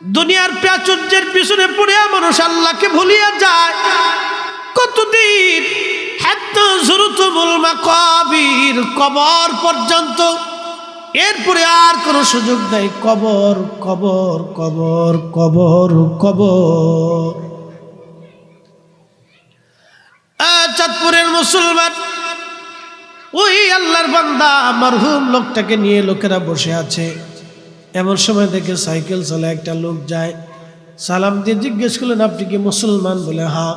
দুনিয়ার প্রাচুর্যের পিছনে পড়ে মানুষ আল্লাহকে ভুলিয়া যায়। কতদিন হাত্তা যুরতুমুল মাকাবির, কবর পর্যন্ত। এরপরে আর কোনো সুযোগ নাই। কবর কবর কবর কবর কবর। চাঁদপুরের মুসলমান ওই আল্লাহর বান্দা মরহুম লোকটাকে নিয়ে লোকেরা বসে আছে। এমন সময় দেখে সাইকেল চালায় একটা লোক যায়, সালাম দিয়ে জিজ্ঞেস করলেন, আপনি কি মুসলমান? বলে হ্যাঁ।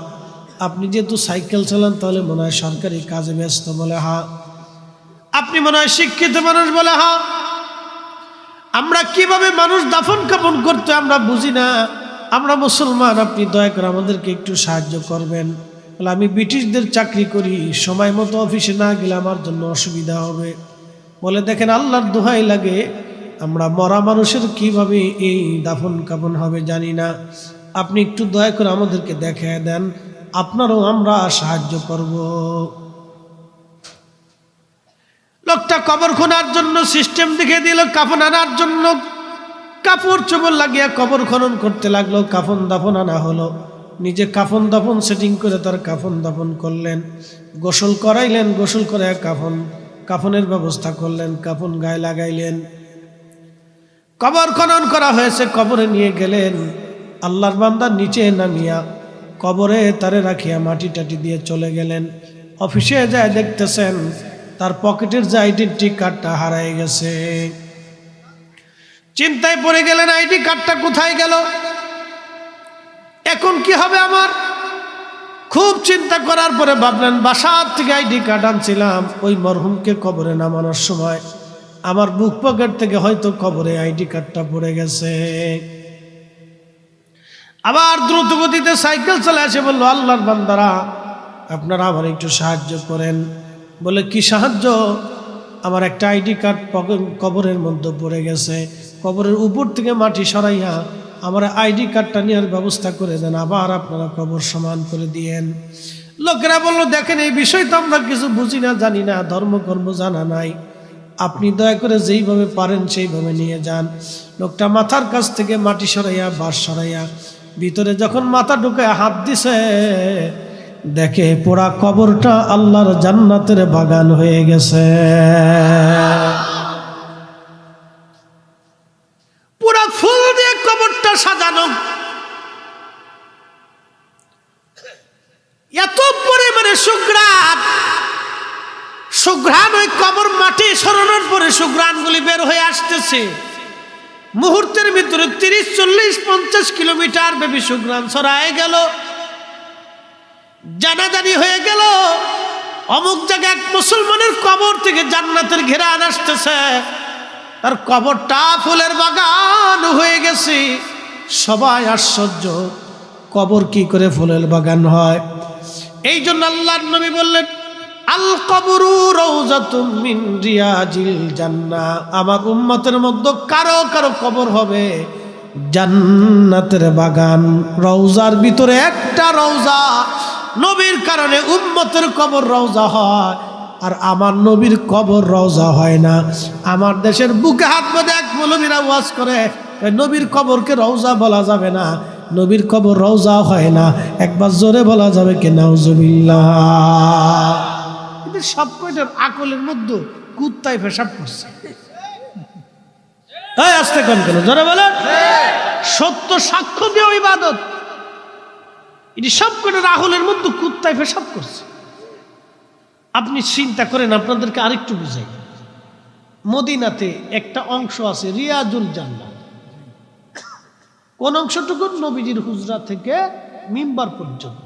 আপনি যেহেতু সাইকেল চালান তাহলে মনে হয় সরকারি কাজে ব্যস্ত? বলে হ্যাঁ। আপনি মনে হয় শিক্ষিত মানুষ? বলে হ্যাঁ। আমরা কিভাবে মানুষ দাফন কাফন করতে আমরা বুঝি না, আমরা মুসলমান, আপনি দয়া করে আমাদেরকে একটু সাহায্য করবেন। বলে আমি ব্রিটিশদের চাকরি করি, সময় মতো অফিসে না গেলে আমার জন্য অসুবিধা হবে। বলে দেখেন, আল্লাহর দোহাই লাগে, আমরা মরা মানুষের কিভাবে এই দাফন কাফন হবে জানি না, আপনি একটু দয়া করে আমাদেরকে দেখায় দেন, আপনারও আমরা সাহায্য করব। লোকটা কবর খোনার জন্য সিস্টেম দেখে দিল, কাফন আনার জন্য কাপড় চোপড় লাগিয়ে কবর খনন করতে লাগলো। কাফন দাফন আনা হলো, নিজে কাফন দাফন সেটিং করে তার কাফন দাফন করলেন, গোসল করাইলেন, গোসল করে কাফনের ব্যবস্থা করলেন, কাফন গায়ে লাগাইলেন। কবর খনন করা হয়েছে, কবরে নিয়ে গেলেন। আল্লাহর বান্দা নিচে নামিয়া কবরে তারে রাখিয়া মাটি টাটি দিয়ে চলে গেলেন। অফিসে যায় দেখতেছেন তার পকেটের যে আইডেন্টি কার্ডটা হারায় গেছে। চিন্তায় পড়ে গেলেন, আইডি কার্ডটা কোথায় গেল, এখন কি হবে আমার? খুব চিন্তা করার পরে ভাবলেন, বাসার থেকে আইডি কার্ড আনছিলাম, ওই মরহুমকে কবরে নামানোর সময় আমার বুক পকেট থেকে হয়তো কবরে আইডি কার্ডটা পড়ে গেছে। আবার দ্রুত গতিতে সাইকেল চলে আসে, বললো, আল্লাহর বান্দারা আপনারা আমার একটু সাহায্য করেন। বলে কি সাহায্য? আমার একটা আইডি কার্ড কবরের মধ্যে পড়ে গেছে, কবরের উপর থেকে মাটি সরাইয়া আমার আইডি কার্ডটা নেওয়ার ব্যবস্থা করে দেন, আবার আপনারা কবর সমান করে দিয়েন। লোকেরা বললো, দেখেন এই বিষয় তো আমরা কিছু বুঝি না, জানি না, ধর্মকর্ম জানা নাই, আপনি দয়া করে যেইভাবে পারেন সেইভাবে নিয়ে যান। লোকটা মাথার কাছ থেকে মাটি সরাইয়া বাঁশ সরাইয়া ভিতরে যখন মাথা ঢুকায় হাত দিছে, দেখে পোড়া কবরটা আল্লাহর জান্নাতের বাগান হয়ে গেছে। পুরা ফুল দিয়ে কবরটা সাজানো, এত পরিমাণে সুঘ্রাণ ওই কবর মাটি সরানোর পরে সুঘ্রাণগুলি বের হয়ে আসতেছে। মুহূর্তের ভিতরে 30, 40, 50 কিলোমিটার ব্যাপী সুঘ্রাণ ছড়ায় গেল। জানাজানি হয়ে গেল, অমুক জায়গায় এক মুসলমানের কবর থেকে জান্নাতের ঘেরান আসতেছে, তার কবরটা ফুলের বাগান হয়ে গেছে। সবাই আশ্চর্য, কবর কি করে ফুলের বাগান হয়? এই জন্য আল্লাহর নবী বললেন, আল কবরু রাউযাতুম মিন রিয়াজিল জান্নাহ, আমার উম্মতের মধ্যে কারো কারো কবর হবে জান্নাতের বাগান। রওজার ভিতরে একটা রওজা, নবীর কারণে উম্মতের কবর রওজা হয়, আর আমার নবীর কবর রওজা হয় না। আমার দেশের বুকে হাত বেঁধে এক মৌলবীরা ওয়াজ করে, নবীর কবরকে রওজা বলা যাবে না, নবীর কবর রওজা হয় না। একবার জোরে বলা যাবে কি নাউজুবিল্লাহ? কিন্তু সব কয়টার আকলের মধ্যে কুত্তায় পেশাব করছে। তাই আসতে কেন জোরে বলেন। সত্য সাক্ষ্য দিয়ে ইবাদত, এটি সব কয়টার আকলের মধ্যে কুত্তায় পেশাব করছে। আপনি চিন্তা করেন, আপনাদেরকে আরেকটু বুঝাই। মদিনাতে একটা অংশ আছে রিয়াজুল জান্নাহ। কোন অংশটুকু? নবীজির হুজরা থেকে মিম্বার পর্যন্ত,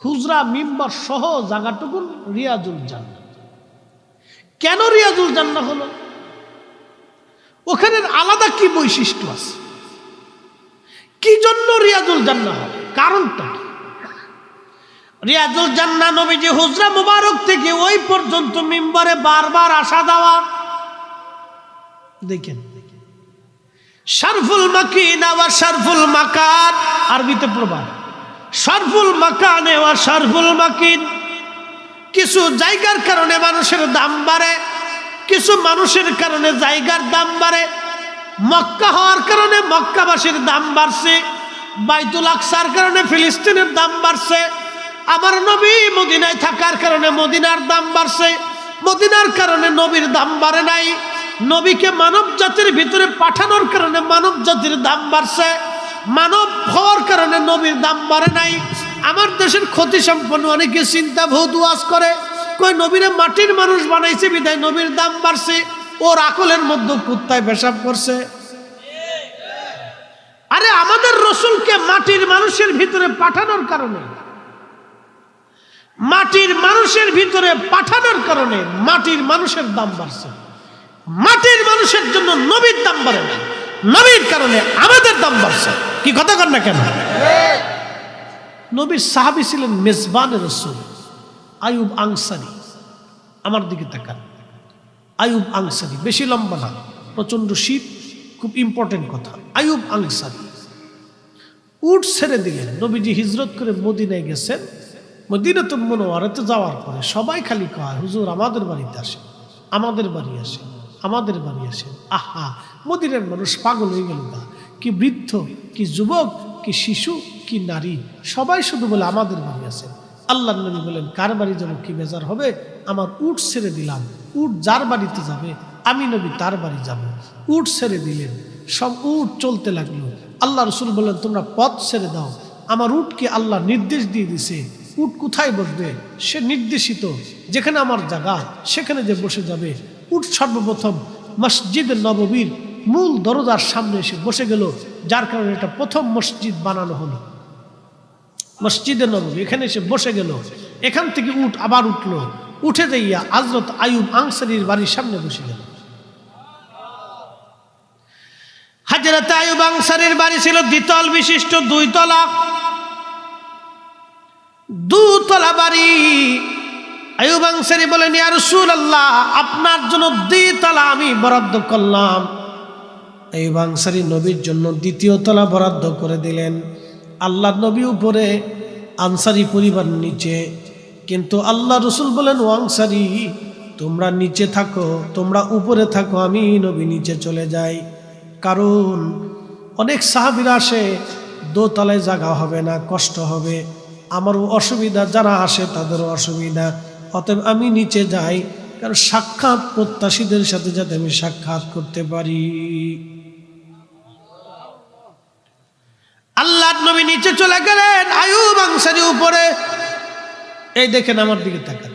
হুজরা মিম্বার সহ জায়গাটুকু রিয়াজুল জান্নাহ। কেন রিয়াজুল জান্নাহ হলো? ওখানের আলাদা কি বৈশিষ্ট্য আছে? কি জন্য রিয়াজুল জান্নাহ হবে? কারণটা কি? রিয়াজুল জান্নাহ নবীজি হুজরা মুবারক থেকে ওই পর্যন্ত মিম্বারে বারবার আসা যাওয়া। দেখেন, শারফুল মাকিন ওয়া শারফুল মাকান, আরবিতে প্রবাদ, শারফুল মাকানে ওয়া শারফুল মাকিন। কিছু জায়গার কারণে মানুষের দাম বাড়ে, কিছু মানুষের কারণে জায়গার দাম বাড়ে। মক্কা হওয়ার কারণে মক্কাবাসীর দাম বাড়ছে, বাইতুল আকসার কারণে ফিলিস্তিনের দাম বাড়ছে, আমার নবী মদিনায় থাকার কারণে মদিনার দাম বাড়ছে, মদিনার কারণে নবীর দাম বাড়ে নাই। নবীকে মানব জাতির ভিতরে পাঠানোর কারণে মানব জাতির দাম বাড়ছে, মানব হওয়ার কারণে নবীর দাম বাড়ে নাই। আমার দেশের ক্ষতি সম্পন্ন অনেকে চিন্তা বহুত ওয়াজ করে, কই নবীরে মাটির মানুষ বানাইছে বিধায় নবীর দাম বাড়ছে, ওর আকলের মধ্যে কুত্তায় পেশাব করছে। আরে আমাদের রসুলকে মাটির মানুষের ভিতরে পাঠানোর কারণে, মাটির মানুষের ভিতরে পাঠানোর কারণে মাটির মানুষের দাম বাড়ছে। মাটির মানুষের জন্য নবীর দাম বাড়ে না, নবীর কারণে আমাদের দাম বাড়ছে। কি কথা কর না কেন? নবীর সাহাবী ছিলেন মেজবানে রসুল আইয়ুব আনসারী। আমার দিকে তাকান, আইয়ুব আনসারী, বেশি লম্বা না, প্রচন্ড শীত, খুব ইম্পর্টেন্ট কথা। আইয়ুব আনসারী উট ছেড়ে দিলেন। নবীজি হিজরত করে মদিনায় গেছেন। মদিনাতুল মুনাওয়ারাতে যাওয়ার পরে সবাই খালি কয়, হুজুর আমাদের বাড়িতে আসেন, আমাদের বাড়ি আসেন, আমাদের বাড়ি আসেন। আহা, মদিনার মানুষ পাগল হয়ে গেল না, কি বৃদ্ধ, কি যুবক, কি শিশু, কি নারী, সবাই শুধু বলে আমাদের বাড়ি আসেন। আল্লাহর নবী বলেন, কার বাড়ি যাবো, কি বেজার হবে? আমার উট ছেড়ে দিলাম, উট যার বাড়িতে যাবে আমি নবী তার বাড়ি যাব। উট ছেড়ে দিলেন, সব উট চলতে লাগলো। আল্লাহ রসুল বললেন, তোমরা পথ ছেড়ে দাও। আমার উটকে আল্লাহ নির্দেশ দিয়ে দিছে, উট কোথায় বসবে সে নির্দেশিত, যেখানে আমার জায়গা সেখানে যে বসে যাবে। উট সর্বপ্রথম মসজিদে নববীর মূল দরজার সামনে এসে বসে গেল, যার কারণে এটা প্রথম মসজিদ বানানো হলো। মসজিদে নববী এখানে এসে বসে গেল। এখান থেকে উট আবার উঠলো, উঠে যাইয়া হযরত আইয়ুব আনসারীর বাড়ির সামনে বসে গেল। হযরত আইয়ুব আনসারীর বাড়ি ছিল দ্বিতল বিশিষ্ট, 2 তলা, 2 তলা বাড়ি। আইয়ুব আনসারী বলেন, ইয়া রাসূলুল্লাহ, আপনার জন্য 2 তলা আমি বরাদ্দ করলাম। আইয়ুব আনসারী নবীর জন্য 2য় তলা বরাদ্দ করে দিলেন। আল্লাহ নবী উপরে, আনসারী পরিবার নিচে। কিন্তু আল্লাহ রসুল বলেন, ও আনসারী তোমরা নিচে থাকো, তোমরা উপরে থাকো, আমি নবী নিচে চলে যাই। কারণ অনেক সাহাবীরা আসে, 2 তলায় জায়গা হবে না, কষ্ট হবে, আমারও অসুবিধা, যারা আসে তাদেরও অসুবিধা, অতএব আমি নিচে যাই, কারণ সাক্ষাৎ প্রত্যাশীদের সাথে যাতে আমি সাক্ষাৎ করতে পারি। আল্লাহর নবী নিচে চলে গেলেন, আইয়ুব আনসারী উপরে। এই দেখেন, আমার দিকে তাকান,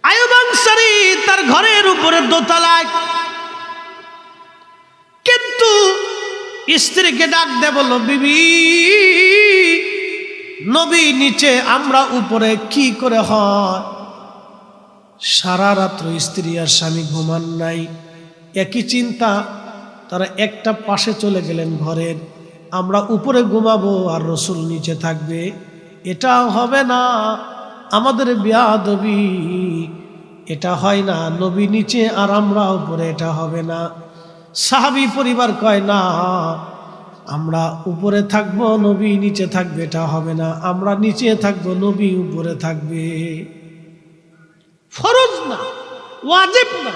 আইয়ুব আনসারী তার ঘরের উপরে 2 তলায়। কিন্তু স্ত্রীকে ডাক দে বলল, বিবি, নবী নিচে আমরা উপরে, কি করে হয়? সারা রাত্র স্ত্রী আর স্বামী ঘুমান নাই, একই চিন্তা। তারা একটা পাশে চলে গেলেন ঘরের, আমরা উপরে ঘুমাবো আর রসুল নিচে থাকবে, এটা হবে না, আমাদের বেয়াদবি, এটা হয় না, নবী নিচে আর আমরা উপরে, এটা হবে না। সাহাবী পরিবার কয়, না, আমরা উপরে থাকবো, নবী নিচে থাকবে, এটা হবে না, আমরা নিচে থাকবো, নবী উপরে থাকবে। ফরজ না, ওয়াজিব না,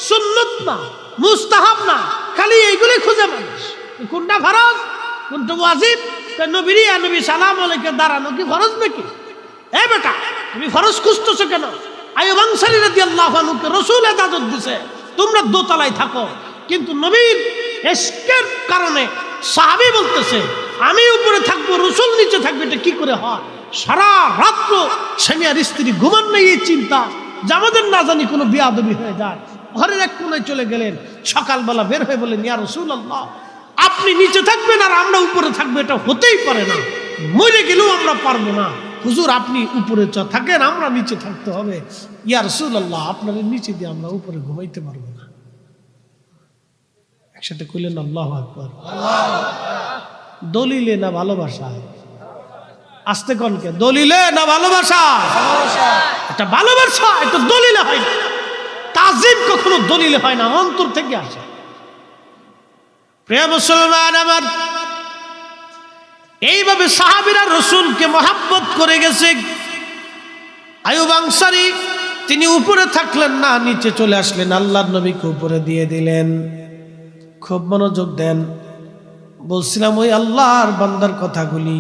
সুন্নত না, মুস্তাহাব না, খালি এইগুলি খুঁজে মানুষ। কোনটা ফরজ, কোনটা ওয়াজিব? নবীর ইয়া নবী সালাম আলাইকে দাঁড়ানো কি ফরজ নাকি? এ বেটা, তুমি ফরজ খুঁজতেছো কেন? আইয়ুব আনসারী রাদিয়াল্লাহু আনহুকে রাসূল ইজাজত দিয়েছে, তোমরা 2 তলায় থাকো। কিন্তু নবীর ইশকের কারণে সাহাবী বলতেছে, আমি উপরে থাকবো, রাসূল নিচে থাকবে, এটা কি করে হয়? সারা রাত্র স্বামী আর স্ত্রী ঘুমান নেই, এই চিন্তা যে আমাদের না জানি কোনো বেয়াদবি হয়ে যায়। ঘরের এক কোণায় চলে গেলেন, সকালবেলা বের হয়ে বলেন, ইয়া রাসূলুল্লাহ, আপনি নিচে থাকবেন আর আমরা উপরে থাকবো, এটা হতেই পারে না, মরে গেলেও আমরা পারবো না। হুজুর আপনি উপরে থাকেন, আমরা নিচে থাকতে হবে। ইয়া রাসূলুল্লাহ, আপনাদের নিচে দিয়ে আমরা উপরে ঘুমাইতে পারবো না। একসাথে কইলেন আল্লাহু আকবার। দলিলে না ভালোবাসা? আস্তে কনকে, দলিলে না ভালোবাসা? এটা ভালোবাসা, এটা দলিলে হয় না। তাজিম কখনো দলিলে হয় না, অন্তর থেকে আসে। প্রিয় মুসলমান আমার, এইভাবে সাহাবীরা রসুলকে মহাব্বত করে গেছে। আইয়ুব আনসারী তিনি উপরে থাকলেন না, নিচে চলে আসলেন, আল্লাহর নবীকে উপরে দিয়ে দিলেন। খুব মনোযোগ দেন। বলছিলাম ওই আল্লাহর বান্দার কথাগুলি,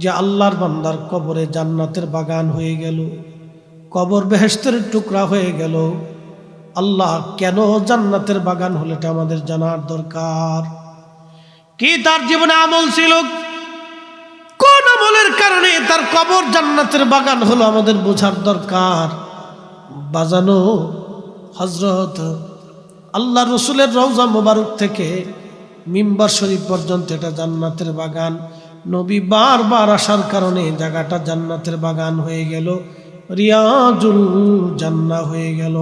যে আল্লাহর বান্দার কবরে জান্নাতের বাগান হয়ে গেল, কবর বেহেশতের টুকরা হয়ে গেল। আল্লাহ কেন জান্নাতের বাগান হলো এটা আমাদের জানার দরকার। কি তার জীবনে আমল ছিল, কোন আমলের কারণে তার কবর জান্নাতের বাগান হলো আমাদের বোঝার দরকার। বাজানো হযরত আল্লাহ রসুলের রওজা মোবারক থেকে মিম্বার শরীফ পর্যন্ত এটা জান্নাতের বাগান। নবী বারবার আসার কারণে জায়গাটা জান্নাতের বাগান হয়ে গেল, রিয়াজুল জান্নাহ হয়ে গেল।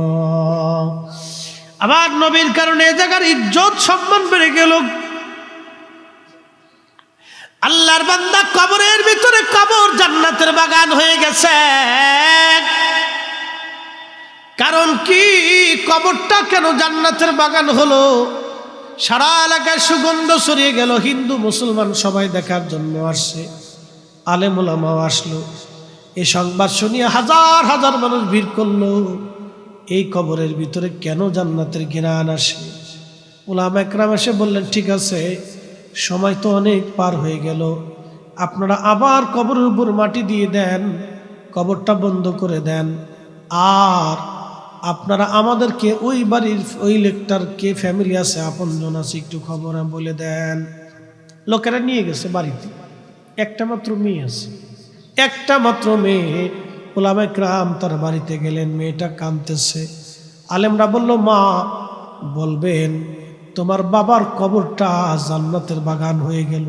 আবার নবীর কারণে জায়গার ইজ্জত সম্মান বেড়ে গেল। আল্লাহর বান্দা কবরের ভিতরে, কবর জান্নাতের বাগান হয়ে গেছে। কারণ কি, কবরটা কেন জান্নাতের বাগান হলো? সারা এলাকায় সুগন্ধ ছড়িয়ে গেল, হিন্দু মুসলমান সবাই দেখার জন্য আসছে, আলেম ওলামাও আসলো। এই সংবাদ শুনিয়ে হাজার হাজার মানুষ ভিড় করলো। এই কবরের ভিতরে কেন জান্নাতের ঘ্রাণ আসে? উলামা একরাম এসে বললেন, ঠিক আছে, সময় তো অনেক পার হয়ে গেল, আপনারা আবার কবরের উপর মাটি দিয়ে দেন, কবরটা বন্ধ করে দেন, আর আপনারা আমাদেরকে ওই বাড়ির ওই লোকটার কে ফ্যামিলি আছে, আপনজন আছে, একটু খবর বলে দেন। লোকেরা নিয়ে গেছে বাড়িতে, একটা মাত্র মেয়ে আছে, একটা মাত্র মেয়ে। উলামা একরাম তার বাড়িতে গেলেন, মেয়েটা কাঁদতেছে। আলেমরা বলল, মা বলবেন তোমার বাবার কবরটা জান্নাতের বাগান হয়ে গেল।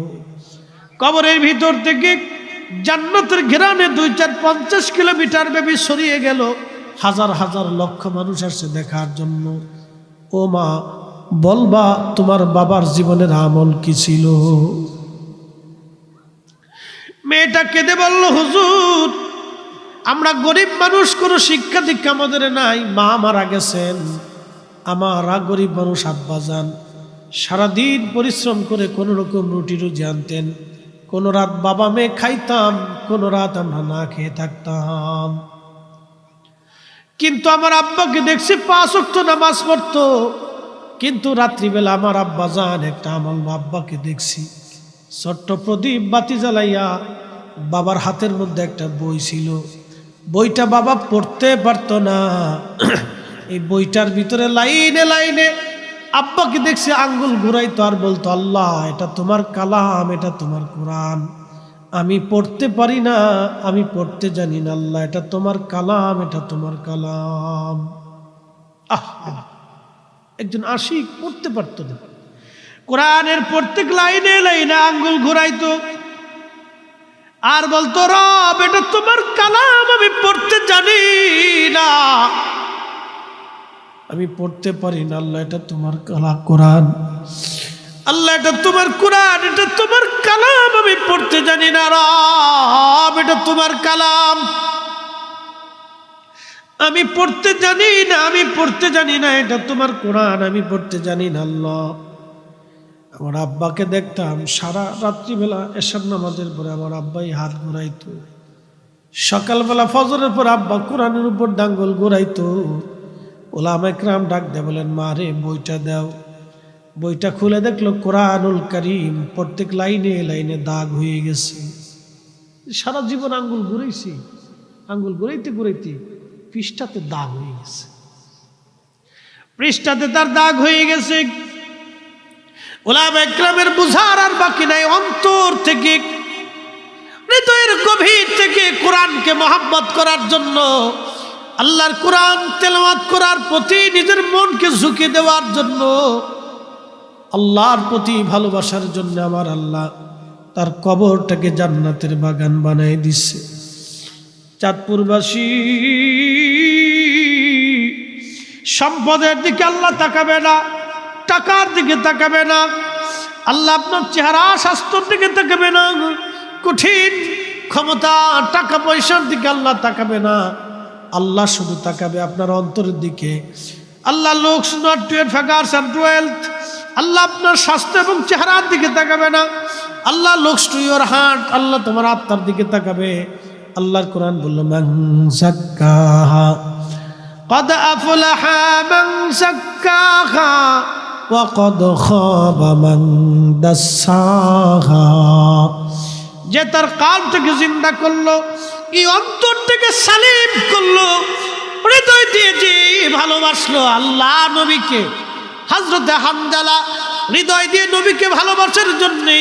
কবরের ভিতর থেকে জান্নাতের ঘেরানে 2-4-50 কিলোমিটার ব্যাপী ছড়িয়ে গেল। হাজার হাজার লক্ষ মানুষ আসছে দেখার জন্য। ও মা, বলবা তোমার বাবার জীবনের আমল কি ছিল? মেয়েটা কেঁদে বলল, হুজুর, আমরা গরিব মানুষ, কোনো শিক্ষা দীক্ষা আমাদের নাই, মা মারা গেছেন, আমারা গরিব মানুষ, আব্বা যান সারাদিন পরিশ্রম করে কোনো রকম রুটি রুজি আনতেন, কোনো রাত বাবা মেয়ে খাইতাম, কোনো রাত আমরা না খেয়ে থাকতাম। কিন্তু আমার আব্বাকে দেখছি 5 ওয়াক্ত নামাজ পড়তো, কিন্তু রাত্রিবেলা আমার আব্বা যান একটা আমল, আব্বাকে দেখছি ছোট্ট প্রদীপ বাতি জ্বালাইয়া, বাবার হাতের মধ্যে একটা বই ছিল, বইটা বাবা পড়তে পারতো না। এই বইটার ভিতরে লাইনে লাইনে আব্বাকে দেখছি আঙ্গুল ঘুরাইতো আর বলতো, আল্লাহ এটা তোমার কালাম, এটা তোমার কোরআন, আমি পড়তে পারি না, আমি পড়তে জানি না, আল্লাহ এটা তোমার কালাম, এটা তোমার কালাম। একজন আশিক পড়তে পারতো না, কোরআনের প্রত্যেক লাইনে লাইনে আঙ্গুল ঘুরাইতো আর বলতো, রব এটা তোমার কালাম, আমি পড়তে জানি না, আমি পড়তে পারি না, আল্লাহ এটা তোমার কোরআন, আল্লাহ এটা তোমার কোরআন, এটা তোমার কালাম, আমি পড়তে জানি না, রব এটা তোমার কালাম, আমি পড়তে জানি না, আমি পড়তে জানি না, এটা তোমার কোরআন, আমি পড়তে জানি না। আল্লাহ, আমার আব্বাকে দেখতাম সারা রাত্রিবেলা এশার নামাজের পরে আমার আব্বাই হাত ঘুরাইতো, সকালবেলা ফজরের পর আব্বা কোরআনের উপর ডাঙ্গল ঘুরাইতো। উলামা একরাম ডাক দিয়ে বলেন, মা রে বইটা দাও। বইটা খুলে দেখলো কোরআনুল কারীম, প্রত্যেক লাইনে লাইনে দাগ হয়ে গেছে। সারা জীবন আঙ্গুল ঘুরাইছি, আঙ্গুল ঘুরাইতে ঘুরাইতে পৃষ্ঠাতে দাগ হয়ে গেছে, পৃষ্ঠাতে তার দাগ হয়ে গেছে। উলামা একরামের বুঝার আর বাকি নাই, অন্তর থেকে হৃদয়ের গভীর থেকে কোরআনকে মহব্বত করার জন্য, আল্লাহর কোরআন তেলাওয়াত করার প্রতি নিজের মনকে ঝুঁকে দেওয়ার জন্য, আল্লাহর প্রতি ভালোবাসার জন্য আমার আল্লাহ তার কবরটাকে জান্নাতের বাগান বানায় দিচ্ছে। চাঁদপুরবাসী সম্পদের দিকে আল্লাহ তাকাবে না, টাকার দিকে তাকাবে না, আল্লাহ আপনার চেহারা স্বাস্থ্যের দিকে তাকাবে না, কঠিন ক্ষমতা টাকা পয়সার দিকে আল্লাহ তাকাবে না, আল্লাহ শুধু তাকাবে আপনার অন্তরের দিকে। Allah looks not to your figures and wealth, আল্লাহ আপনার স্বাস্থ্য এবং চেহারার দিকে তাকাবে না, Allah looks to your heart, আল্লাহ তোমার আত্মার দিকে তাকাবে। আল্লাহর কোরআন বলল, মান যাক্কাহা ক্বাদ আফলাহা মান যাক্কাহা وقد خاب من دساها। যে তার কালটাকে জিন্দা করলো, এই অন্তরটাকে সালিম করলো, হৃদয় দিয়ে যে ভালোবাসলো আল্লাহ নবীকে, হযরতে হানজালা হৃদয় দিয়ে নবীকে ভালোবাসার জন্যে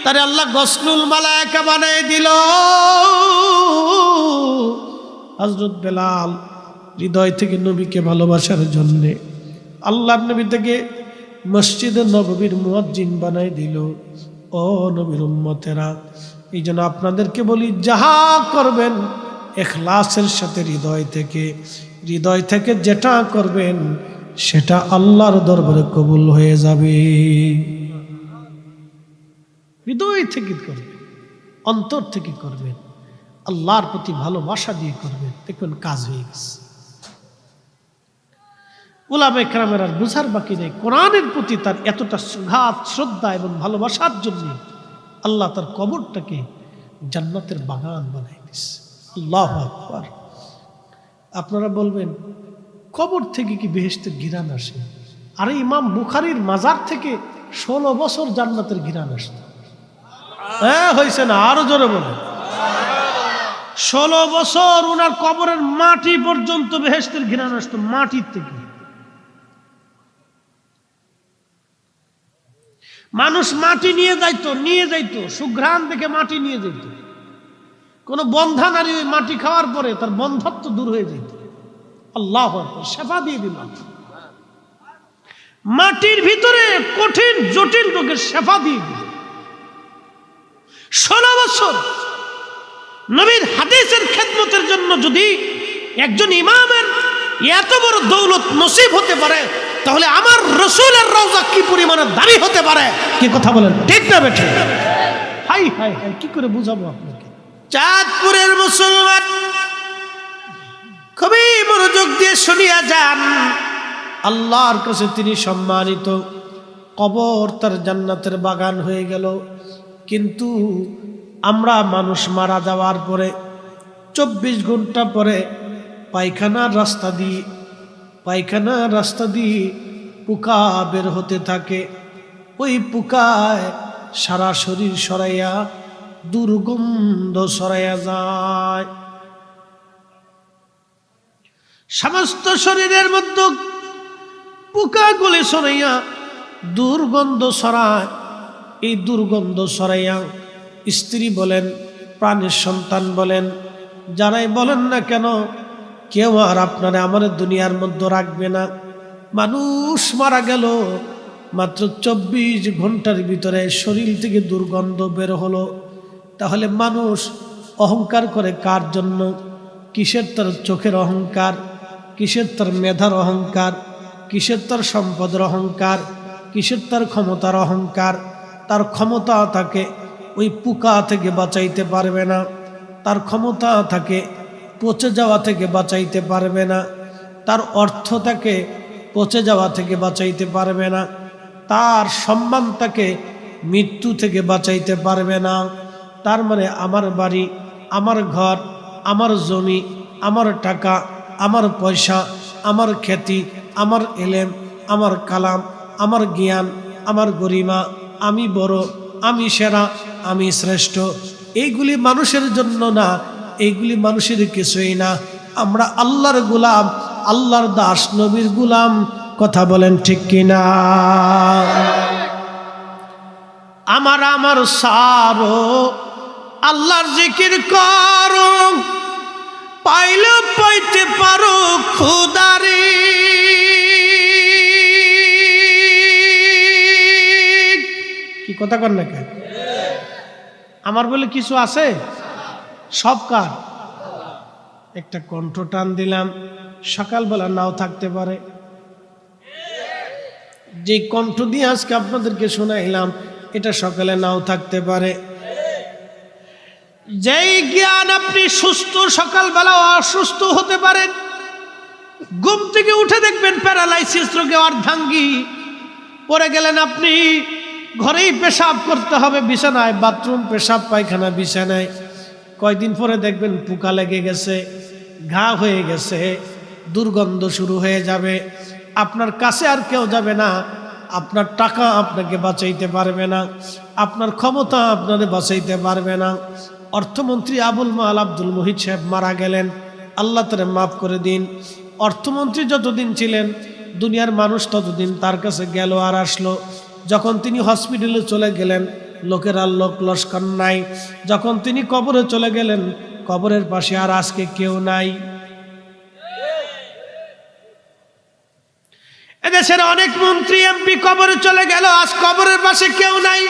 তারে আল্লাহ গসলুল মালায়েকা বানায় দিল। হযরত বেলাল হৃদয় থেকে নবীকে ভালোবাসার জন্যে আল্লাহর নবী থেকে মসজিদে নববীর মুয়াজ্জিন বানায় দিল। ও নবীর উম্মতেরা, এই জন্য আপনাদেরকে বলি, যাহা করবেন ইখলাসের সাথে হৃদয় থেকে যেটা করবেন সেটা আল্লাহর দরবারে কবুল হয়ে যাবে। হৃদয় থেকে করবেন, অন্তর থেকে করবেন, আল্লাহর প্রতি ভালোবাসা দিয়ে করবেন, দেখবেন কাজ হয়ে গেছে। উলামায়ে কেরামের আর বুঝার বাকি নেই, কোরআনের প্রতি তার এতটা সুঘাত শ্রদ্ধা এবং ভালোবাসার জন্য আল্লাহ তার কবরটাকে জান্নাতের বাগান বানাই দিচ্ছে। আল্লাহু আকবার। আপনারা বলবেন, কবর থেকে কি বেহেশতের ঘিরান আসে? আরে ইমাম বুখারীর মাজার থেকে 16 বছর জান্নাতের ঘিরান আসত। হ্যাঁ হয়েছে না? আরো জোরে বলেন। 16 বছর ওনার কবরের মাটি পর্যন্ত বেহেশতের ঘিরান আসতো, মাটির থেকে। মানুষ মাটি নিয়ে যাইতো, সুঘ্রাণ দেখে মাটি নিয়ে যাইত। কোন বন্ধা নারী ওই মাটি খাওয়ার পরে তার বন্ধত্ব দূর হয়ে যেত। আল্লাহু আকবার, শেফা দিয়ে দিল। মাটির ভিতরে কঠিন জটিল রোগের শেফা দিয়ে দিল। 16 বছর নবীর হাদিসের খেদমতের জন্য যদি একজন ইমামের এত বড় দৌলত নসিব হতে পারে, তাহলে আমার রাসূলের রওজা কি পরিমাণে দামি হতে পারে? কি কথা বলেন, ঠিক না বেঠে? হাই হাই হাই, কি করে বুঝাবো আপনাকে? চাঁদপুরের মুসলমান খুবই মনোযোগ দিয়ে শুনিয়া যান। আল্লাহর কাছে তিনি সম্মানিত, কবর তার জান্নাতের বাগান হয়ে গেল। কিন্তু আমরা মানুষ মারা যাওয়ার পরে 24 ঘন্টা পরে পায়খানার রাস্তা দিয়ে পোকা বের হতে থাকে। ওই পোকায় সারা শরীর সরাইয়া দুর্গন্ধ সরাইয়া যায়। সমস্ত শরীরের মধ্যে পোকাগুলি সরাইয়া দুর্গন্ধ সরায়। এই দুর্গন্ধ সরাইয়া স্ত্রী বলেন, প্রাণের সন্তান বলেন, যারাই বলেন না কেন, কেউ আর আপনারা আমার দুনিয়ার মধ্যে রাখবে না। মানুষ মারা গেল, মাত্র 24 ঘন্টার ভিতরে শরীর থেকে দুর্গন্ধ বের হলো। তাহলে মানুষ অহংকার করে কার জন্য? কিসের তার চোখের অহংকার, কিসের তার মেধার অহংকার, কিসের তার সম্পদের অহংকার, কিসের তার ক্ষমতার অহংকার? তার ক্ষমতা থাকে ওই পোকা থেকে বাঁচাইতে পারবে না, তার ক্ষমতা থাকে পচে যাওয়া থেকে বাঁচাইতে পারবে না, তার অর্থ তাকে পচে যাওয়া থেকে বাঁচাইতে পারবে না, তার সম্মান তাকে মৃত্যু থেকে বাঁচাইতে পারবে না। তার মানে আমার বাড়ি, আমার ঘর, আমার জমি, আমার টাকা, আমার পয়সা, আমার খ্যাতি, আমার এলেম, আমার কালাম, আমার জ্ঞান, আমার গরিমা, আমি বড়, আমি সেরা, আমি শ্রেষ্ঠ, এইগুলি মানুষের জন্য না, এইগুলি মানুষের কিছুই না। আমরা আল্লাহর গোলাম, আল্লাহর দাস, নবীর গোলাম। কথা বলেন ঠিক কিনা? আমার সারো আল্লাহর জিকির করো, পাইলে পাইতে পারো খুদারি। কি কথা কর না কেন? আমার বলে কিছু আছে? সব কার? একটা কণ্ঠ টান দিলাম, সকালবেলা নাও থাকতে পারে। যে কণ্ঠ দিয়ে আজকে আপনাদেরকে শোনাইলাম, এটা সকালে নাও থাকতে পারে। যেই জ্ঞান আপনি সুস্থ, সকালবেলা অসুস্থ হতে পারেন। ঘুম থেকে উঠে দেখবেন প্যারালাইসিস রোগে অর্ধাঙ্গী পড়ে গেলেন আপনি, ঘরেই পেশাব করতে হবে বিছানায়, বাথরুম, পেশাব, পায়খানা বিছানায়। কয়দিন পরে দেখবেন পোকা লেগে গেছে, ঘা হয়ে গেছে, দুর্গন্ধ শুরু হয়ে যাবে। আপনার কাছে আর কেউ যাবে না, আপনার টাকা আপনাকে বাঁচাইতে পারবে না, আপনার ক্ষমতা আপনারে বাঁচাইতে পারবে না। অর্থমন্ত্রী আবুল মাল আব্দুল মুহিত সাহেব মারা গেলেন, আল্লাহ তারে মাফ করে দিন। অর্থমন্ত্রী যতদিন ছিলেন দুনিয়ার মানুষ ততদিন তার কাছে গেল আর আসলো। যখন তিনি হসপিটালে চলে গেলেন লোকের আর লোক লস্কর নাই। যখন তিনি কবরে চলে গেলেন কবরের পাশে আর আজকে কেউ নাই। এদেশের অনেক মন্ত্রী এমপি কবরে চলে গেল, আজ কবরের পাশে কেউ নাই।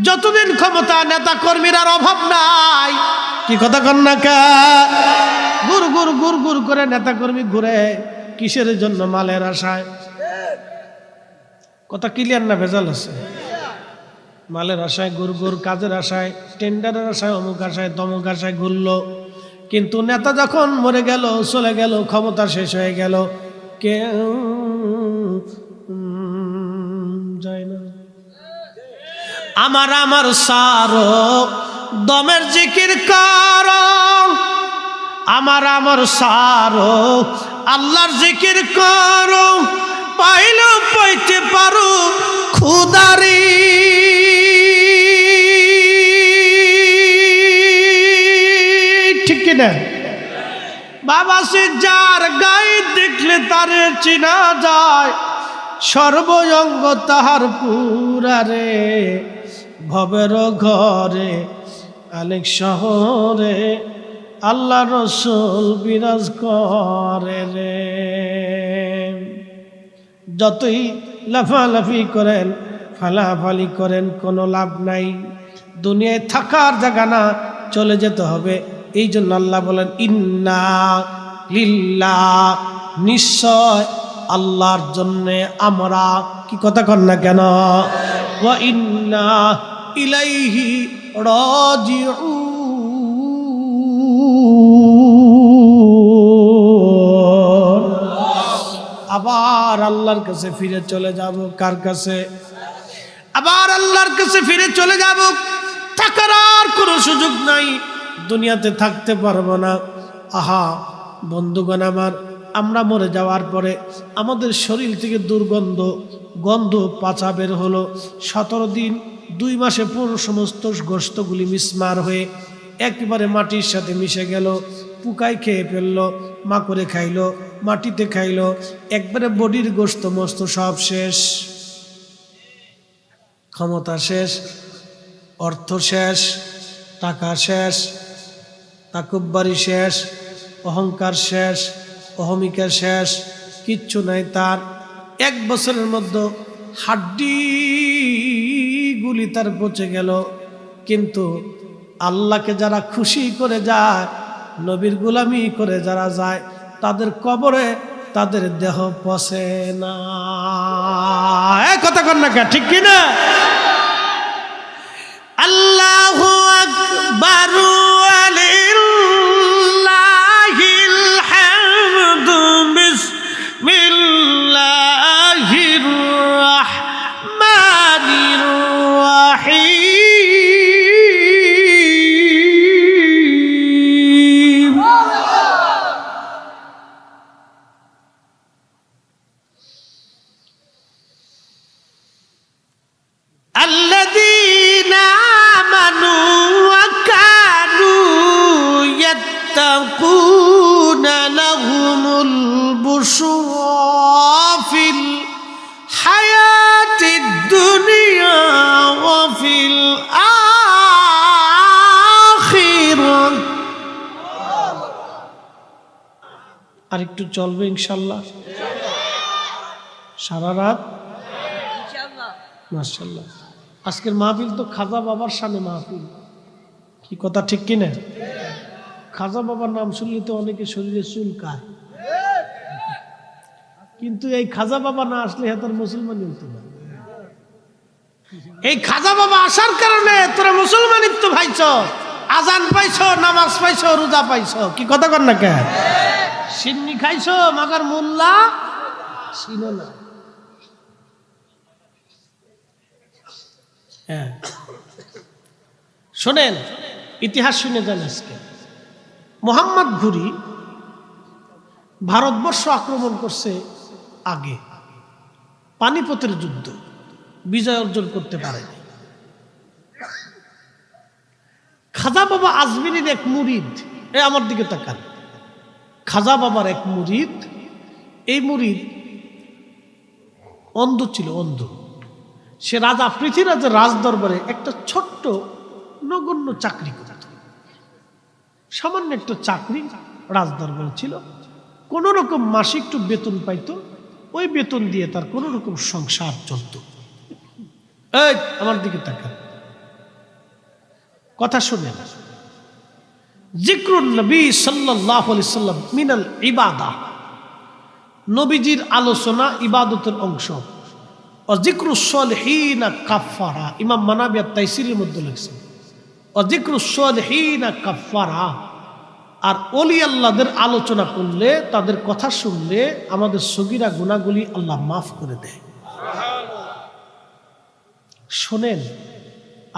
যতদিন ক্ষমতা নেতা কর্মীর আর অভাব নাই। কি কথা কন না কা? গুর গুর গুর গুর করে নেতা কর্মী ঘুরে কিসের জন্য? মালের আশায়। কথা ক্লিয়ার না ভেজাল আছে? মালের আশায় গুর গুর, কাজের আশায়, টেন্ডারের আশায়, অমুক আশায় তমুক আশায় ঘুরলো। কিন্তু নেতা যখন মরে গেল, চলে গেল, ক্ষমতা শেষ হয়ে গেল, কেউ যায় না। আমার সারো দমের জিকির করো, আমার সারো আল্লাহর জিকির করো, পাইলেও পাইতে পারো খুদারি। ঠিক কিনা? বাবা সে যার গায়ে দেখলে তারে চিনা যায়, সর্বঙ্গ তাহার পুরারে, ভবের ঘরে অনেক শহরে আল্লাহ রসুল বিরাজ করে রে। যতই লাফালাফি করেন ফালাফালি করেন কোনো লাভ নাই। দুনিয়ায় থাকার জায়গা না, চলে যেতে হবে। এই জন্য আল্লাহ বলেন ইন্না লিল্লাহ, নিশ্চয় আল্লাহর জন্যে আমরা, কি কথা কন না কেন, ওয়া ইন্না ইলাইহি রাজিউন, আবার আল্লাহর কাছে ফিরে চলে যাব। কার কাছে? আবার আল্লাহর কাছে ফিরে চলে যাব। থাকার আর কোনো সুযোগ নাই, দুনিয়াতে থাকতে পারবো না। আহা বন্ধুগণ আমার, আমরা মরে যাওয়ার পরে আমাদের শরীর থেকে দুর্গন্ধ, গন্ধ পাচা বের হলো। 17 দিন 2 মাসে পুরো সমস্ত গোশতগুলি মিসমার হয়ে একেবারে মাটির সাথে মিশে গেল। পোকায় খেয়ে ফেললো, মাকড়ে খাইলো, মাটিতে খাইলো, একবারে বডির গোশত মস্ত সব শেষ। ক্ষমতা শেষ, অর্থ শেষ, টাকা শেষ, তাকুব্বারি শেষ, অহংকার শেষ, অহমিকা শেষ, কিচ্ছু নাই তার। 1 বছরের মধ্যে হাড্ডিগুলি তার পচে গেল। কিন্তু আল্লাহকে যারা খুশি করে যায়, নবীর গোলামি করে যারা যায়, তাদের কবরে তাদের দেহ পচে না। কথা কন না কে? ঠিক কিনা? আল্লাহু আকবার, ওয়ালিল্লাহিল হামদু, বিসমিল্লাহির রাহমানির রাহিম। আল্লাযীনা আমানু ওয়া কানু ইয়াত্তাকুনা লাহুমুল বুশরা ফিল হায়াতিদ দুনিয়া ওয়া ফিল আখিরাহ। আর একটু চলবে ইনশাআল্লাহ, সারা রাত মাশাআল্লাহ। আজকের মাহফিল তো খাজা বাবার সামনে মাহফিল। কি কথা ঠিক কিনা? খাজা বাবার নাম শুনলে তো অনেকে শরীরে চুলকায়, কিন্তু এই খাজা বাবা না আসলে তার মুসলমানই হতো না। এই খাজা বাবা আসার কারণে তোরা মুসলমানিত্ব পাইছ, আজান পাইছ, নামাজ পাইছ, রোজা পাইছ। কি কথা কর না কে? সিন্নি খাইছ, মাগার মোল্লা ছিল না। হ্যাঁ শোনেন, ইতিহাস শুনে যান। আজকে মোহাম্মদ ঘুরি ভারতবর্ষ আক্রমণ করছে আগে পানিপথের যুদ্ধ, বিজয় অর্জন করতে পারেনি। খাজা বাবা আজমিরের এক মুরিদ, আমার দিকে তাকান, খাজা বাবার এক মুরিদ, এই মুরিদ অন্ধ ছিল, অন্ধ। সে রাজা পৃথ্বীরাজের রাজদরবারে একটা ছোট্ট নগণ্য চাকরি করত, সামান্য একটা চাকরি রাজদরবারে ছিল। কোন রকম মাসে একটু বেতন পাইতো, ওই বেতন দিয়ে তার কোন রকম সংসার চলত। এই আমার দিকে তাকান, কথা শুনে না। জিক্রুন নবী সাল্লাল্লাহু আলাইহি সাল্লাম মিনাল ইবাদাহ, নবীজির আলোচনা ইবাদতের অংশ। অজিক্রুস সালিহিনা কাফারা, ইমাম মানাবী আত-তাইসিরের মধ্যে লিখছেন অজিক্রুস সালিহিনা কাফারা। আর ওলি আল্লাহদের আলোচনা করলে, তাদের কথা শুনলে আমাদের সগীরা গুনাহগুলি আল্লাহ মাফ করে দেয়। শোনেন,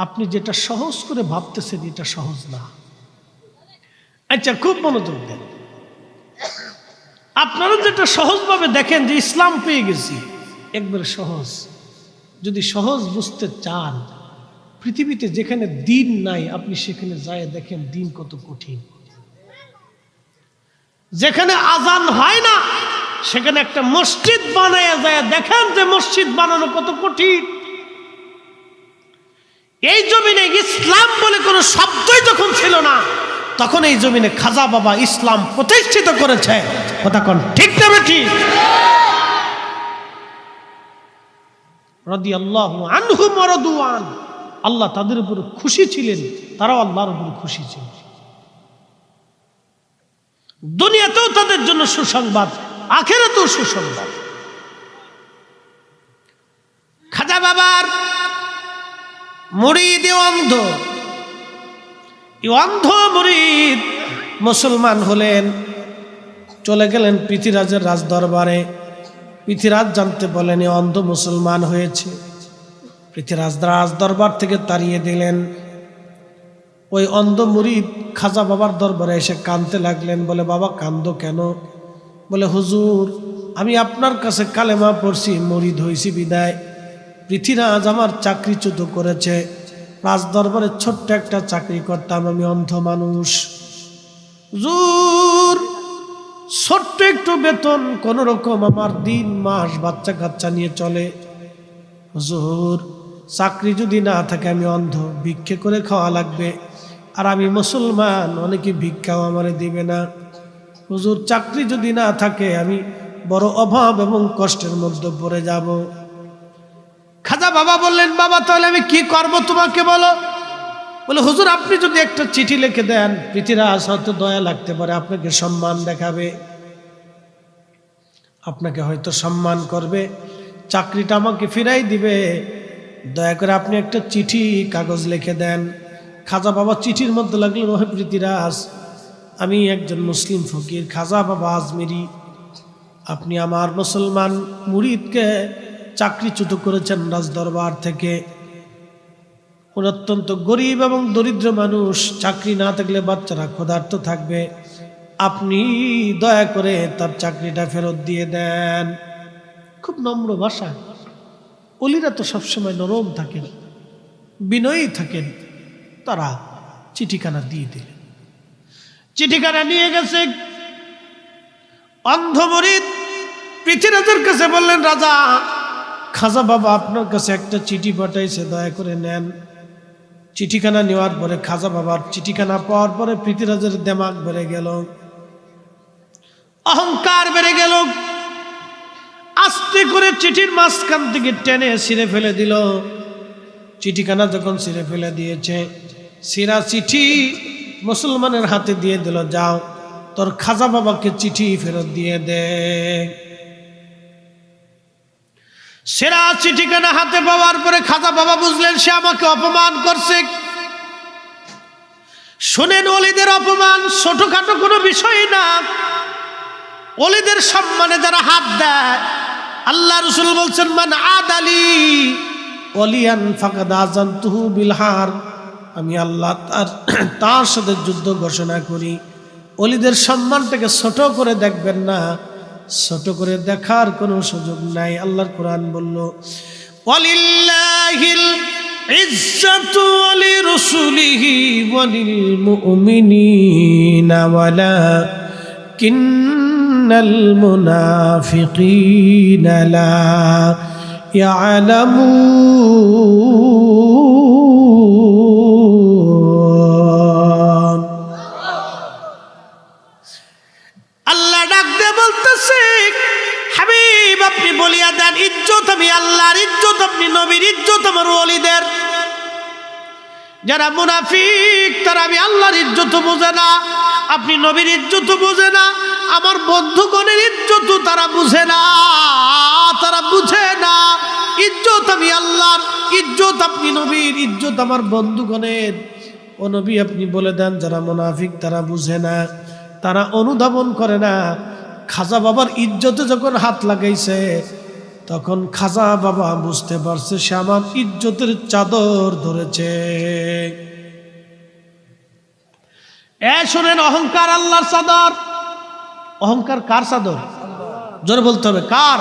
আপনি যেটা সহজ করে ভাবতেছেন এটা সহজ না। আচ্ছা, খুব মনোযোগ দেন। আপনারা যেটা সহজভাবে দেখেন যে ইসলাম পেয়ে গেছি, একবারে সহজ। যদি সহজ বুঝতে চান, পৃথিবীতে যেখানে দিন নাই আপনি সেখানে যায় দেখেন দিন কত কঠিন। যেখানে আজান হয় না সেখানে একটা মসজিদ বানায় যায় দেখেন যে মসজিদ বানানো কত কঠিন। এই জমিনে ইসলাম বলে কোনো শব্দই যখন ছিল না, তখন এই জমিনে খাজা বাবা ইসলাম প্রতিষ্ঠিত করেছে। কথা কোন ঠিক না ঠিক? রাদিয়াল্লাহু আনহুম ওয়া রাদু আন, আল্লাহ তাদের উপর খুশি ছিলেন, তারাও আল্লাহর উপর খুশি ছিলেন। দুনিয়াতেও তাদের জন্য সুসংবাদ, আখিরাতেও সুসংবাদ। খাজা বাবার মুরিদ অন্ধ, অন্ধ মুরিদ মুসলমান হলেন, চলে গেলেন পৃথ্বীরাজের রাজ দরবারে। পৃথ্বীরাজ জানতে বলেন এ অন্ধ মুসলমান হয়েছে। পৃথ্বীরাজ রাজ দরবার থেকে তাড়িয়ে দিলেন। ওই অন্ধ মুরিদ খাজা বাবার দরবারে এসে কাঁদতে লাগলেন। বলে, বাবা কান্দো কেন? বলে, হুজুর আমি আপনার কাছে কালেমা পড়ছি, মুরিদ হয়েছি বিদায় পৃথ্বীরাজ আমার চাকরিচ্যুত করেছে। রাজ দরবারে ছোট্ট একটা চাকরি করতাম, আমি অন্ধ মানুষ। হুজুর ছোট্ট একটু বেতন, কোন রকম আমার দিন মাস বাচ্চা কাচ্চা নিয়ে চলে। হুজুর চাকরি যদি না থাকে আমি অন্ধ, ভিক্ষে করে খাওয়া লাগবে। আর আমি মুসলমান, অনেকে ভিক্ষাও আমারে দিবে না। হুজুর চাকরি যদি না থাকে আমি বড় অভাব এবং কষ্টের মধ্যে পড়ে যাব। খাজা বাবা বললেন, বাবা তাহলে আমি কি করব তোমাকে বলো। বলে, হুজুর আপনি যদি একটা চিঠি লিখে দেন, পৃথ্বীরাজ হয়তো দয়া লাগতে পারে, আপনাকে সম্মান দেখাবে, আপনাকে হয়তো সম্মান করবে, চাকরিটা আমাকে ফিরাই দিবে। দয়া করে আপনি একটা চিঠি কাগজ লিখে দেন। খাজা বাবা চিঠির মধ্যে লাগলেন, ওহে পৃথ্বীরাজ, আমি একজন মুসলিম ফকির খাজা বাবা আজমিরি, আপনি আমার মুসলমান মুরিদকে চাকরিচ্যুত করেছেন রাজ দরবার থেকে। উনি অত্যন্ত গরিব এবং দরিদ্র মানুষ, চাকরি না থাকলে বাচ্চারা ক্ষুধার্ত থাকবে, আপনি দয়া করে তার চাকরিটা ফেরত দিয়ে দেন। খুব নম্র ভাষা। ওলিরা তো সবসময় নরম থাকেন, বিনয়ী থাকেন। তারা চিঠিখানা দিয়ে দিলেন। চিঠিখানা নিয়ে গেছে। অন্ধ মুরিদ পৃথ্বীরাজের কাছে বললেন, রাজা খাজা বাবা আপনার কাছে একটা চিঠি পাঠাইছে, দয়া করে নেন। চিঠিখানা নেওয়ার পরে খাজা বাবার চিঠিখানা পাওয়ার পরে পৃথ্বীরাজের দেমাগ বেড়ে গেল, অহংকার বেড়ে গেল। আস্তে করে চিঠির মাঝখান থেকে টেনে ছিঁড়ে ফেলে দিল। চিঠিখানা যখন ছিঁড়ে ফেলে দিয়েছে, ছিঁড়া চিঠি মুসলমানের হাতে দিয়ে দিল, যাও তোর খাজা বাবাকে চিঠি ফেরত দিয়ে দে। সেরা চিঠিখানা হাতে পাওয়ার পরে খাজা বাবা বুঝলেন সে আমাকে অপমান করছে। শোনেন, ওলিদের অপমান ছোটখাটো কোনো বিষয় না। ওলিদের সম্মানে যারা হাত দেয়, আল্লাহ রাসূল বলছেন, মান আদালি ওলিয়ান ফাকাদ আযানতুহু বিল হার, আমি আল্লাহ তার সাথে যুদ্ধ ঘোষণা করি। ওলিদের সম্মানটাকে ছোট করে দেখবেন না, ছোট করে দেখার কোনো সুযোগ নাই। আল্লাহর কোরআন বলল, ওয়ালিল্লাহিল ইজ্জাতু ওয়ালিরাসূলিহি ওয়ালিল মুমিনিনা ওয়ালাকিন্নাল মুনাফিকিনা লা ইয়ালামুন। আল্লাহ ডাক দিয়ে বলতেছে, হাবিব আপনি বলিয়া দেন, ইজ্জত আমি আল্লাহর, ইজ্জত আপনি নবীর, ইজ্জত আমার ওলিদের। যারা মুনাফিক তারা আমি আল্লাহর ইজ্জত বোঝে না, আপনি নবীর ইজ্জত বোঝে না, আমার বন্ধুগণের ইজ্জত তারা বুঝে না, তারা বুঝে না। ইজ্জত আমি আল্লাহর, ইজ্জত আপনি নবীর, ইজ্জত আমার বন্ধুগণের। ও নবী আপনি বলে দেন, যারা মুনাফিক তারা বুঝে না, তারা অনুধাবন করে না। খাজা বাবার ইজ্জতে যখন হাত লাগাইছে তখন খাজা বাবা বুঝতে পারছে সে আমার ইজ্জতের চাদর ধরেছে। শোনেন, অহংকার আল্লাহর চাদর। অহংকার কার চাদর? জোরে বলতে হবে, কার?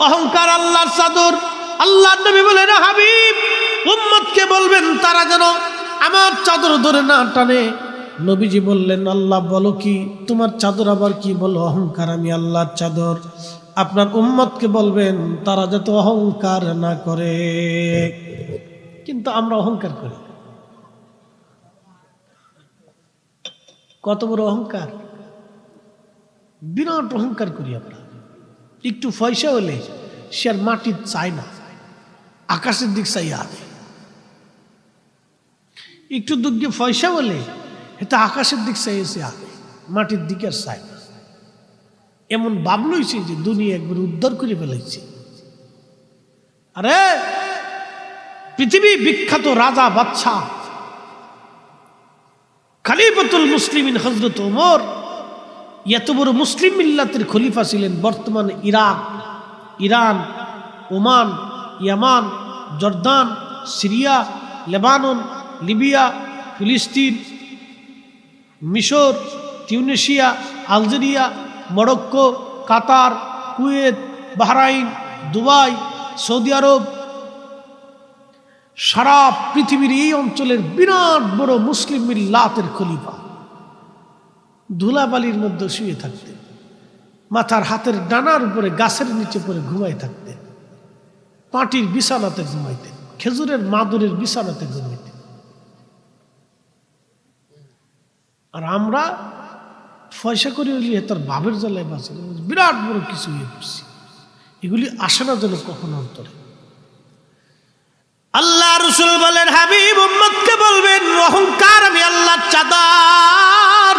অহংকার আল্লাহর চাদর। আল্লাহর নবী বলেন, হাবিব উম্মতকে বলবেন তারা যেন আমার চাদর ধরে না টানে। নবীজি বললেন, আল্লাহ বলো কি? তোমার চাদর আবার কি? বলো, অহংকার আমি আল্লাহর চাদর। আপনার উম্মতকে বলবেন তারা যাতে অহংকার না করে। কিন্তু আমরা অহংকার করি। কত বড় অহংকার! বিরাট অহংকার করি আমরা। একটু পয়সা হলে সে আর মাটির চায় না, আকাশের দিক চাই আনে। একটু দুর্গে পয়সা হলে এটা আকাশের দিক চাইছে আনে, মাটির দিকে আর চায় না। এমন ভাবলইছে যে দুনিয়া একবার উদ্ধার করে ফেলাইছে। আরে পৃথিবী বিখ্যাত রাজা বাদশাহ খলিফাতুল মুসলিমিন হযরত ওমর এত বড় মুসলিম মিল্লাতের খলিফা ছিলেন। বর্তমানে ইরাক, ইরান, ওমান, ইয়ামান, জর্দান, সিরিয়া, লেবানন, লিবিয়া, ফিলিস্তিন, মিশর, তিউনিসিয়া, আলজেরিয়া, মরক্কো, কাতার, কুয়েত, বাহরাইন, দুবাই, সৌদি আরব, সারা পৃথিবীর এই অঞ্চলের বিরাট বড় মুসলিম মিল্লাতের খলিফা। ধুলাবালির মধ্যে শুয়ে থাকতেন, মাথার হাতের ডানার উপরে গাছের নিচে পড়ে ঘুমাই থাকতেন, পাটির বিছানাতে ঘুমাইতেন, খেজুরের মাদুরের বিছানাতে ঘুমাইতেন। আর আমরা পয়সা করে হইলে তার বাবের জ্বালায় বাঁচে, বিরাট বড় কিছু ইয়ে করছি। এগুলি আসে না যেন কখনো অন্তরে। আল্লাহ রাসূল বলেন, হাবিব উম্মতকে বলবেন, অহংকার আমি আল্লাহর চাদর।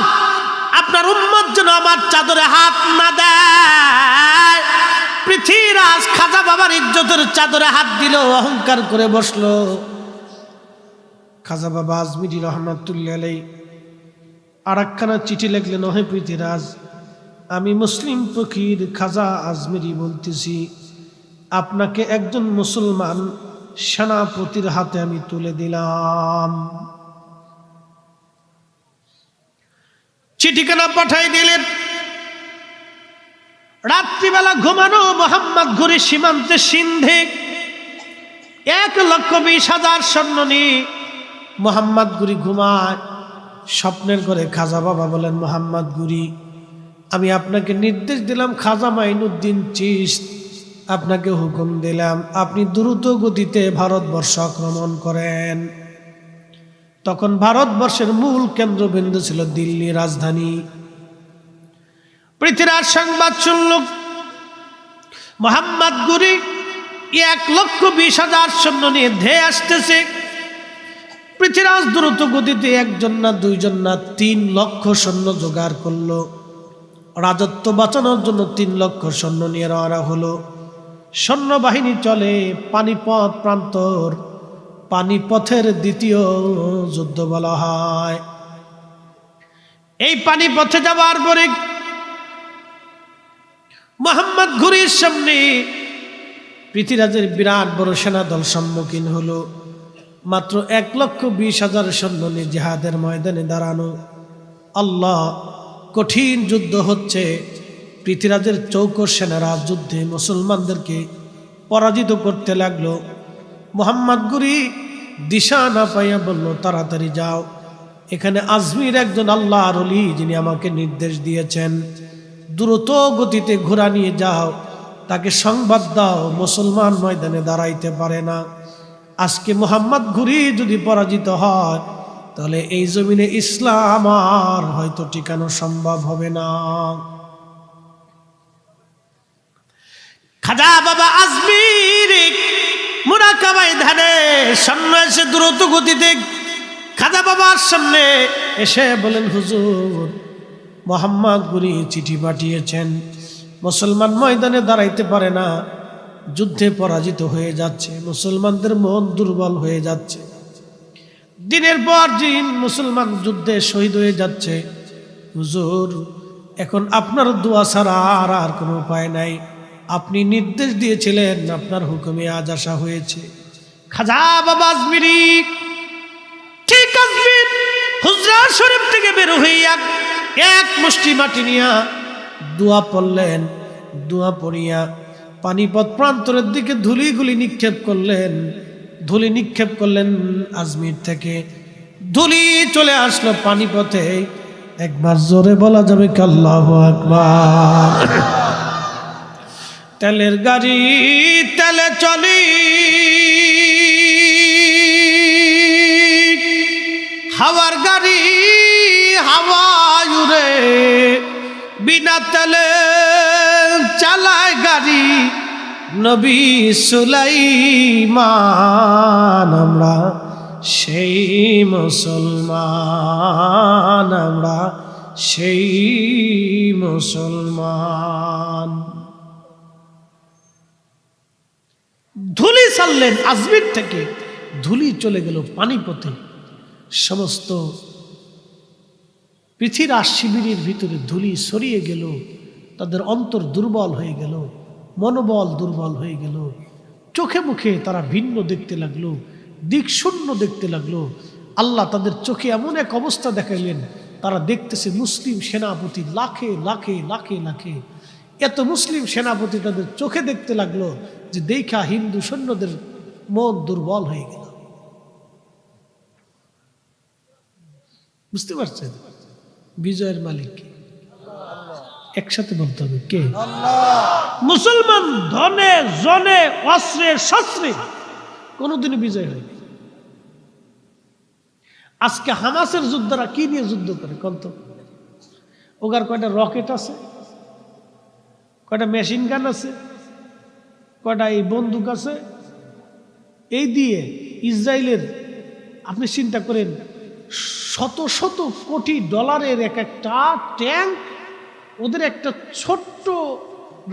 আপনার উম্মত যেন আমার চাদরে হাত না দেয়। পৃথিবীরাজ খাজা বাবার ইজ্জতের চাদরে হাত দিল, অহংকার করে বসলো। খাজা বাবা আজমিরি রহমাতুল্লাহ আলাইহি আর একখানা চিঠি লিখলেন, হে পৃথিবীরাজ, আমি মুসলিম ফকির খাজা আজমিরি বলতেছি, আপনাকে একজন মুসলমান সেনাপতির হাতে আমি তুলে দিলাম। চিঠিখানা পাঠাই দিলেন। রাত্রিবেলা ঘুমানো মোহাম্মদ ঘুরি সীমান্তে সিন্ধে 1,20,000 সৈন্য নিয়ে মোহাম্মদ ঘুরি ঘুমায়। স্বপ্নের ঘরে খাজা বাবা বলেন, মোহাম্মদ ঘুরি, আমি আপনাকে নির্দেশ দিলাম, খাজা মাইনুদ্দিন চিশত আপনাকে হুকুম দিলাম, আপনি দ্রুত গতিতে ভারতবর্ষ আক্রমণ করেন। তখন ভারতবর্ষের মূল কেন্দ্রবিন্দু ছিল দিল্লি রাজধানী। পৃথিবীর সংবাদ শুনল, মোহাম্মদ ঘুরি 1,20,000 সৈন্য নিয়ে ধেয়ে আসতেছে। পৃথিবীরাজ দ্রুত গতিতে একজন না, দুইজন না, 3 লক্ষ সৈন্য জোগাড় করলো। রাজত্ব বাঁচানোর জন্য 3 লক্ষ সৈন্য নিয়ে রওনা হলো। সৈন্যবাহিনী চলে পানিপথ প্রান্তর। পানিপথের দ্বিতীয় যুদ্ধ বলা হয়। এই পানিপথে যাবার পরে মোহাম্মদ ঘুরির সামনে পৃথিবীরাজের বিরাট বড় সেনাদল সম্মুখীন হলো। মাত্র 1,20,000 সৈন্য নিয়ে জিহাদের ময়দানে দাঁড়ানো। আল্লাহ, কঠিন যুদ্ধ হচ্ছে। পৃথিরাজের চৌকস সেনারা যুদ্ধে মুসলমানদেরকে পরাজিত করতে লাগলো। মোহাম্মদ গুরি দিশা না পাইয়া বলল, তাড়াতাড়ি যাও, এখানে আজমির একজন আল্লাহর ওলি যিনি আমাকে নির্দেশ দিয়েছেন, দ্রুত গতিতে ঘোড়া নিয়ে যাও, তাকে সংবাদ দাও মুসলমান ময়দানে দাঁড়াইতে পারে না। আজকে মোহাম্মদ ঘুরি যদি পরাজিত হয় তাহলে এই জমিনে ইসলাম আর হয়তো টিকানো সম্ভব হবে না। খাজা বাবা আজমির মুরাকাবায় ধানে সামনে এসে দ্রুত গতিতে খাজা বাবার সামনে এসে বলেন, হুজুর, মোহাম্মদ গুরি চিঠি পাঠিয়েছেন, মুসলমান ময়দানে দাঁড়াইতে পারে না, যুদ্ধে পরাজিত হয়ে যাচ্ছে, মুসলমানদের মন দুর্বল হয়ে যাচ্ছে, দিনের পর দিন মুসলমান যুদ্ধে শহীদ হয়ে যাচ্ছে। হুজুর, এখন আপনার দোয়া ছাড়া আর কোনো উপায় নাই, আপনি নির্দেশ দিয়েছিলেন, আপনার হুকুমে আজ আসা হয়েছে। খাজা বাবা আজমিরি ঠিক আজমির হুজরা শরীফ থেকে বের হইয়া এক মুষ্টি মাটি নিয়া দোয়া পড়লেন। দোয়া পড়িয়া পানিপথ প্রান্তরের দিকে ধুলিগুলি নিক্ষেপ করলেন। ধুলি নিক্ষেপ করলেন আজমির থেকে, ধুলি চলে আসলো পানিপথে। একবার জোরে বলা যাবে কি আল্লাহু আকবার? তেলের গাড়ি তেলে চলি, হাওয়ার গাড়ি হাওয়ায় উড়ে, বিনা তেলে চালায় গাড়ি নবী সুলাইমান। আমরা সেই মুসলমান, আমরা সেই মুসলমান। ধুলি ছাড়লেন আজমির থেকে, ধুলি চলে গেল পানিপথে। সমস্ত পৃথিবীর শিবিরের ভিতরে ধুলি সরিয়ে গেল, তাদের অন্তর দুর্বল হয়ে গেল, মনোবল দুর্বল হয়ে গেল, চোখে মুখে তারা ভিন্ন দেখতে লাগলো, দিক শূন্য দেখতে লাগলো। আল্লাহ তাদের চোখে এমন এক অবস্থা দেখাইলেন, তারা দেখতেছে মুসলিম সেনাপতি লাখে লাখে লাখে লাখে, এত মুসলিম সেনাপতি তাদের চোখে দেখতে লাগলো যে দেখা হিন্দু সৈন্যদের মন দুর্বল হয়ে গেল। বুঝতে পারছেন বিজয়ের মালিক কে? একসাথে বলতে হবে কে? মুসলমান ধনে জনে অস্ত্রে শস্ত্রে কোনোদিনই বিজয় হয়নি। আজকে হামাসের যোদ্ধারা কি নিয়ে যুদ্ধ করে কত? ওগার কয়টা রকেট আছে, কয়টা মেশিন গান আছে, কয়টা এই বন্দুক আছে, এই দিয়ে ইসরায়েলের আপনি চিন্তা করেন শত শত কোটি ডলারের এক একটা ট্যাঙ্ক ওদের একটা ছোট্ট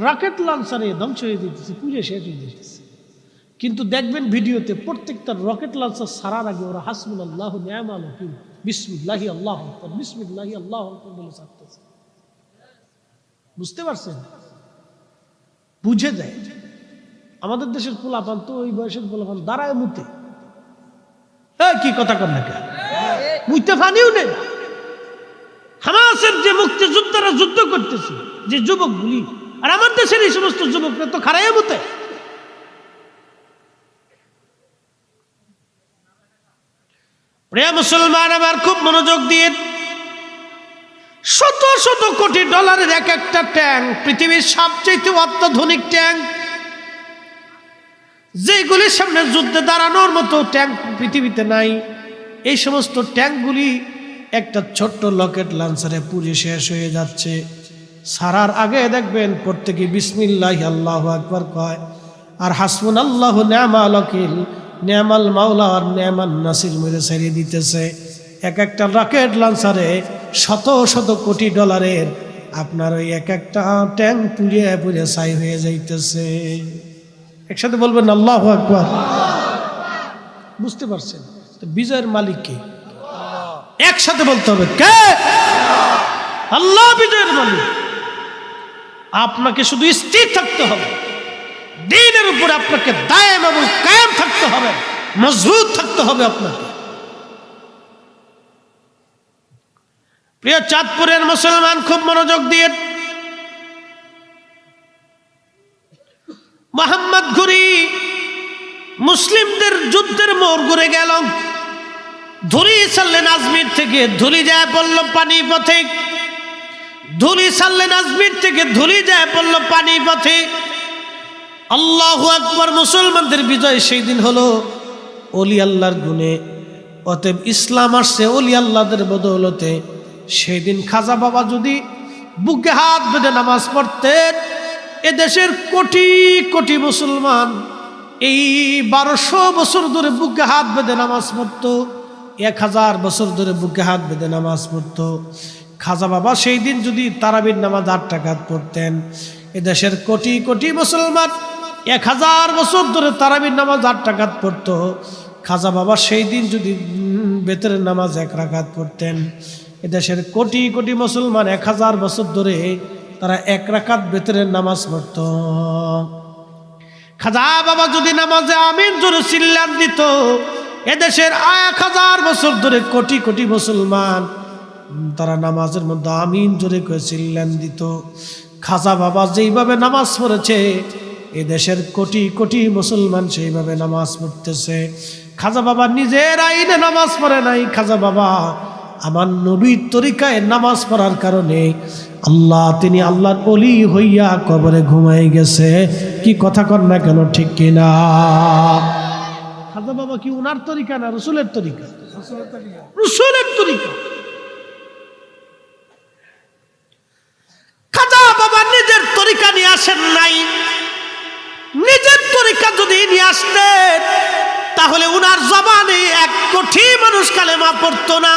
রকেট লঞ্চারে ধ্বংস হয়ে দিতেছে, পুড়ে শেষ হয়ে দিতেছে। কিন্তু দেখবেন ভিডিওতে প্রত্যেকটা রকেট লঞ্চার ছাড়ার আগে ওরা হাসবুনাল্লাহু নি'মাল ওয়াকিল, বিসমিল্লাহি আল্লাহু আকবার, বিসমিল্লাহি আল্লাহু আকবার বলে ছাড়তেছে। বুঝতে পারছেন? বুঝে যায়। আমাদের দেশের পোলাপান তো ওই বয়সের পোলাপান দাঁড়ায় মুতে, কি কথা কর না কেন, মুইতে ফানিও নেই। হামাসের যে মুক্তিযোদ্ধারা যুদ্ধ করতেছে, যে যুবকগুলি, আর আমার দেশের এই সমস্ত যুবকরা তো খারাইয়া মুতে। প্রিয় মুসলমান আমার, খুব মনোযোগ দিয়ে, শত শত কোটি ডলারের এক একটা ট্যাঙ্ক, পৃথিবীর সবচেয়ে অত্যাধুনিক ট্যাঙ্ক, যেগুলির সামনে যুদ্ধে দাঁড়ানোর মতো ট্যাঙ্ক পৃথিবীতে নাই, এই সমস্ত ট্যাঙ্কগুলি একটা ছোট্ট রকেট লঞ্চারে পুড়ে শেষ হয়ে যাচ্ছে। সারার আগে দেখবেন প্রত্যেকে বিসমিল্লাহি আল্লাহু আকবার কয়, আর হাসবুনাল্লাহু নি'মাল ওয়াকিল, নি'মাল মাওলা আর নি'মান নাসির মেরে ছেড়ে দিতেছে। এক একটা রকেট লঞ্চারে শত শত কোটি ডলারের আপনার ওই এক একটা ট্যাঙ্ক পুড়িয়ে পুড়িয়ে ছাই হয়ে যাইতেছে। একসাথে বলবেন আল্লাহু আকবার। বুঝতে পারছেন তো বিজয়ের মালিক কে? একসাথে বলতে হবে কে? আল্লাহ বিজয়ের মালিক। আপনাকে শুধু স্থির থাকতে হবে, দ্বীনের উপর আপনাকে দায়েম এবং কায়েম থাকতে হবে, মজবুত থাকতে হবে আপনাকে। প্রিয় চাঁদপুরের মুসলমান, খুব মনোযোগ দিয়ে মোহাম্মদ ঘুরি মুসলিমদের যুদ্ধের মোড় ঘুরে গেল। ধুলি ছাড়লেন আজমির থেকে, ধুলি যায় পড়ল পানিপথে। ধুলি ছাড়লেন আজমির থেকে, ধুলি যায় পড়ল পানিপথে। আল্লাহু আকবার। মুসলমানদের বিজয় সেই দিন হলো ওলি আল্লাহর গুণে। অতএব ইসলাম আসছে ওলি আল্লাহদের বদৌলতে। সেই দিন খাজা বাবা যদি বুকে হাত বেঁধে নামাজ পড়তেন, এদেশের কোটি কোটি মুসলমান এই 1200 বছর ধরে বুকে হাত বেঁধে নামাজ পড়তো, 1000 বছর ধরে বুকে হাত বেঁধে নামাজ পড়তো। খাজা বাবা সেই দিন যদি তারাবির নামাজ 8 রাকাত পড়তেন, এদেশের কোটি কোটি মুসলমান 1000 বছর ধরে তারাবির নামাজ 8 রাকাত পড়তো। খাজা বাবা সেই দিন যদি বেতরের নামাজ 1 রাকাত পড়তেন, এদেশের কোটি কোটি মুসলমান 1000 বছর ধরে তারা 1 রাকাত বেতরের নামাজ পড়ত। খাজা বাবা যদি নামাজে আমিন জোরে চিল্লান দিত, এদেশের 1000 বছর ধরে কোটি কোটি মুসলমান তারা নামাজের মধ্যে আমিন জোরে করে চিল্লান দিত। খাজা বাবা যেইভাবে নামাজ পড়েছে, এদেশের কোটি কোটি মুসলমান সেইভাবে নামাজ পড়তেছে। খাজা বাবা নিজের আইনে নামাজ পড়ে নাই। খাজা বাবা আমার নবীর তরিকায় নামাজ পড়ার কারণে আল্লাহ, তিনি আল্লাহর ওলি হইয়া কবরে ঘুমাই গেছে। কি কথা কর না কেন, ঠিক কিনা? খাজা বাবা কি উনার তরিকা না রসুলের তরিকা? রসুলের তরিকা। খাজা বাবা নিজের তরিকা নিয়ে আসেন নাই। নিজের তরিকা যদি নিয়ে আসতেন, তাহলে উনার জবানে 1 কোটি মানুষ কালেমা পড়তো না।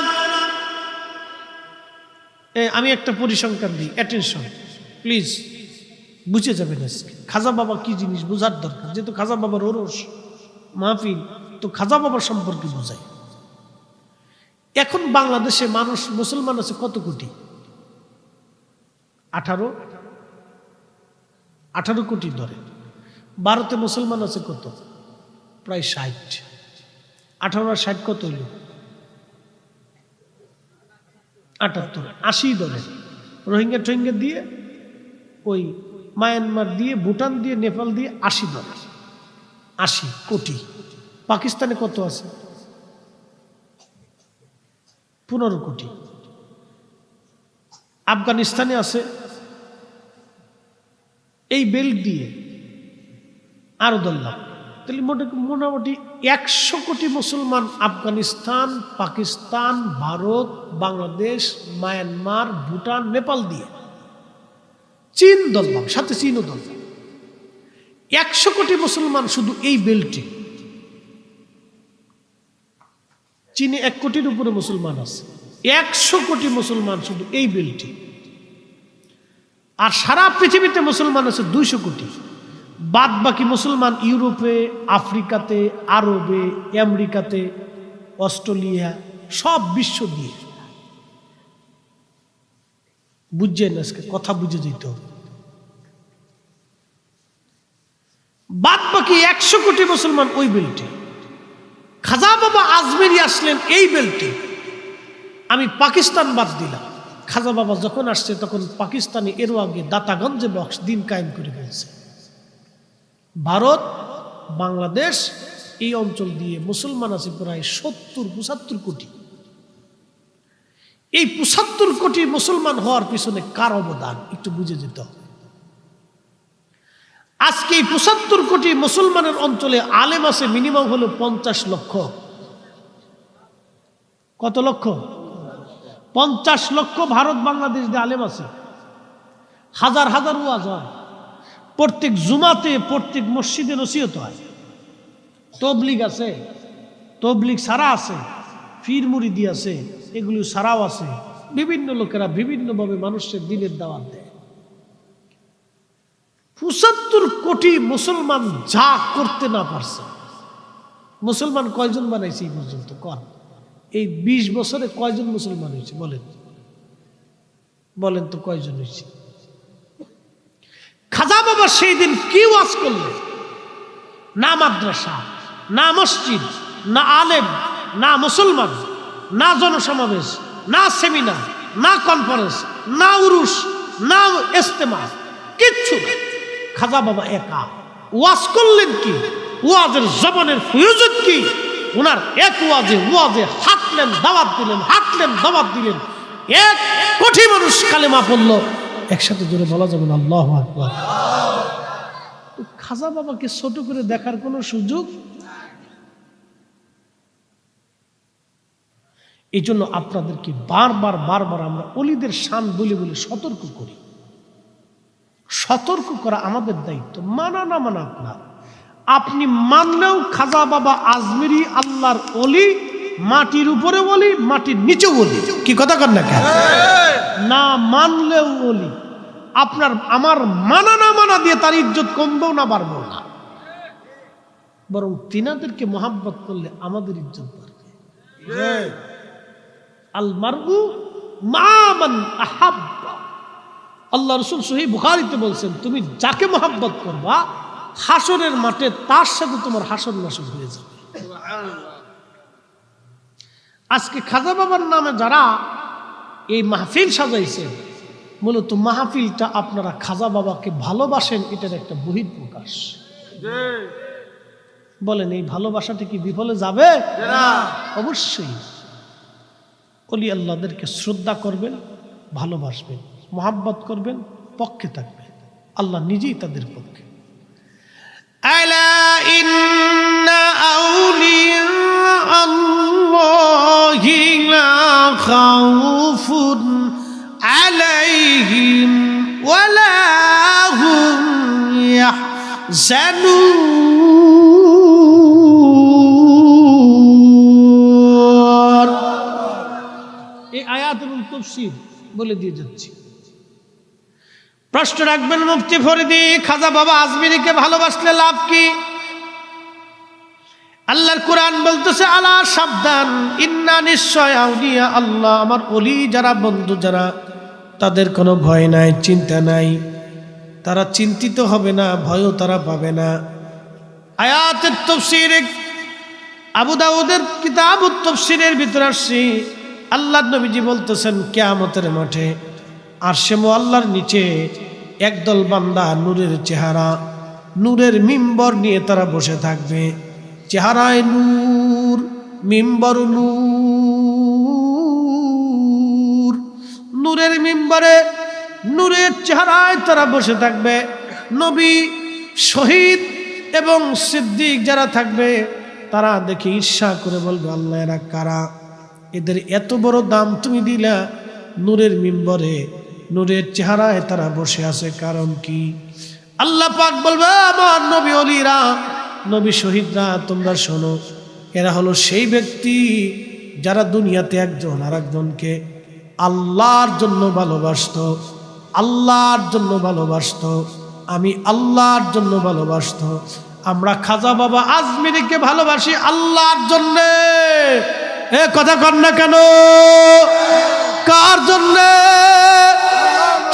আমি একটা পরিসংখ্যান দিই, অ্যাটেনশন প্লিজ, বুঝে যাবেন আজকে খাজা বাবা কি জিনিস বোঝার দরকার। যেহেতু খাজা বাবার ওরস মাহফিল, তো খাজা বাবার সম্পর্কে বোঝাই। এখন বাংলাদেশে মানুষ মুসলমান আছে কত কোটি? 18 কোটি ধরে। ভারতে মুসলমান আছে কত? প্রায় 60। 18 আর 60 কত হইল? 78। 80 ধরে। রোহিঙ্গা টোহিঙ্গা দিয়ে, ওই মায়ানমার দিয়ে, ভুটান দিয়ে, নেপাল দিয়ে 80 ধরে। 80 কোটি। পাকিস্তানে কত আছে? 15 কোটি। আফগানিস্তানে আছে এই বেল্ট দিয়ে আরো 10 লাখ। তাহলে মোটামুটি 100 কোটি মুসলমান আফগানিস্তান, পাকিস্তান, ভারত, বাংলাদেশ, মায়ানমার, ভুটান, নেপাল দিয়ে। চীন ধরলাম, সাথে চীনও ধরলাম। 100 কোটি মুসলমান শুধু এই বেল্টে। চীনে 1 কোটির উপরে মুসলমান আছে। 100 কোটি মুসলমান শুধু এই বেল্টে। আর সারা পৃথিবীতে মুসলমান আছে 200 কোটি। বাদ বাকি মুসলমান ইউরোপে, আফ্রিকাতে, আরবে, আমেরিকাতে, অস্ট্রেলিয়া, সব বিশ্ব দিয়ে। বুঝছেন আজকে কথা? বুঝে যেত। বাদ বাকি 100 কোটি মুসলমান ওই বেল্টে। খাজা বাবা আজমেরি আসলেন এই বেল্টে। আমি পাকিস্তান বাদ দিলাম। খাজা বাবা যখন আসছে তখন পাকিস্তানে এর আগে দাতাগঞ্জে বক্স দিন কায়েম করে ফেলছে। ভারত, বাংলাদেশ এই অঞ্চল দিয়ে মুসলমান আছে প্রায় 70-75 কোটি। এই 75 কোটি মুসলমান হওয়ার পিছনে কার অবদান একটু বুঝে যেতে হবে। আজকে এই 75 কোটি মুসলমানের অঞ্চলে আলেম আছে মিনিমাম হলো 50 লক্ষ। কত লক্ষ? 50 লক্ষ ভারত বাংলাদেশ দিয়ে আলেম আছে। হাজার হাজার ওয়াজ হয়, প্রত্যেক জুমাতে, প্রত্যেক মসজিদে নসিহত হয়। তবলিগ আছে, তবলিগ সারা আছে, ফির মুরিদি আছে, এগুলো সারাও আছে। বিভিন্ন লোকেরা বিভিন্নভাবে মানুষের দিনের দাওয়াত দেয়। 75 কোটি মুসলমান যা করতে না পারছে, মুসলমান কয়জন বানাইছে এই পর্যন্ত? কর, এই 20 বছরে কয়জন মুসলমান হয়েছে বলেন? বলেন তো কয়জন হয়েছে? খাজা বাবা সেই দিন কি ওয়াজ করলেন? না মাদ্রাসা, না মসজিদ, না আলেম, না মুসলমান, না জনসমাবেশ, না সেমিনার, না কনফারেন্স, না উরুস, না ইজতেমা, কিচ্ছু না। খাজা বাবা একা ওয়াজ করলেন কি, ওয়াজের জবানের প্রয়োজন কি? ওনার এক ওয়াজে হাঁটলেন দাওয়াত দিলেন, হাঁটলেন দাওয়াত দিলেন, 1 কোটি মানুষ কালেমা পড়ল। একসাথে জোরে বলা যাবে না আল্লাহু আকবার। খাজা বাবাকে ছোট করে দেখার কোনো সুযোগ। এই জন্য আপনাদেরকে বারবার আমরা অলিদের শান বলে বলে সতর্ক করি। সতর্ক করা আমাদের দায়িত্ব, মানা না মানা আপনার। আপনি মানলেও খাজা বাবা আজমিরি আল্লাহর অলি, মাটির উপরে অলি, মাটির নিচেও অলি। কি কথা কর না কেন? না মানলেও অলি। আপনার আমার মানা না মানা দিয়ে তার ইজ্জত কমবেও না বাড়বেও না, বরং তিনাদেরকে মোহাব্বত করলে আমাদের ইজ্জত বাড়বে। আল মারউ মা মান আহাব্বা। আল্লাহ রাসূল সহিহ বুখারীতে বলছেন, তুমি যাকে মোহাব্বত করবা হাসরের মাঠে তার সাথে তোমার হাসর নাসর হয়ে যাবে। আজকে খাজা বাবার নামে যারা এই মাহফিল সাজাইছেন, মূলত মাহফিলটা আপনারা খাজা বাবাকে ভালোবাসেন এটার একটা বহিঃপ্রকাশ। বলেন এই ভালোবাসাটা কি বিফলে যাবে? অবশ্যই। অলি আল্লাহদেরকে শ্রদ্ধা করবেন, ভালোবাসবেন, মোহাব্বত করবেন, পক্ষে থাকবেন, আল্লাহ নিজেই তাদের পক্ষে। আলা ইন্না আউলিয়া আল্লাহি লা খাউফুন আলাইহিম ওয়ালা হুম ইয়াহজানুন। এই আয়াতুল তাফসীর বলে দিয়ে যাচ্ছি। প্রশ্ন রাখবেন মুফতি ফরিদি, খাজা বাবা আজমিরিকে ভালোবাসলে লাভ কি? আল্লাহর কোরআন বলতেছে, আলা সাবধান, ইন্না নিশ্চয় আউলিয়া আল্লাহ, আমার ওলি যারা, বন্ধু যারা, তাদের কোনো ভয় নাই, চিন্তা নাই, তারা চিন্তিত হবে না, ভয়ও তারা পাবে না। আয়াতের তাফসীর আবু দাউদের কিতাবুত তাফসীরের ভিতরে আসছে, আল্লাহর নবীজি বলতেছেন কিয়ামতের মাঠে আরশে মুআল্লার নিচে একদল বান্দা নূরের চেহারা, নূরের মিম্বর নিয়ে তারা বসে থাকবে। চেহারায় নূর, মিম্বর নূর, নূরের মিম্বরে নূরের চেহারায় তারা বসে থাকবে। নবী, শহীদ এবং সিদ্দিক যারা থাকবে তারা দেখে ঈর্ষা করে বলবে, আল্লাহ এরা কারা? এদের এত বড় দাম তুমি দিলা, নূরের মিম্বরে নূরের চেহারায় তারা বসে আছে, কারণ কি? আল্লাহ পাক বলবে, আমার নবী ওলিরা, নবী শহীদরা, তোমরা শোনো, এরা হলো সেই ব্যক্তি যারা দুনিয়াতে একজন আর একজনকে আল্লাহর জন্য ভালোবাসতো, আল্লাহর জন্য ভালোবাসতো, আমি আল্লাহর জন্য ভালোবাসতো। আমরা খাজা বাবা আজমিরিকে ভালোবাসি আল্লাহর জন্যে। এ কথা কর না কেন? কার জন্যে?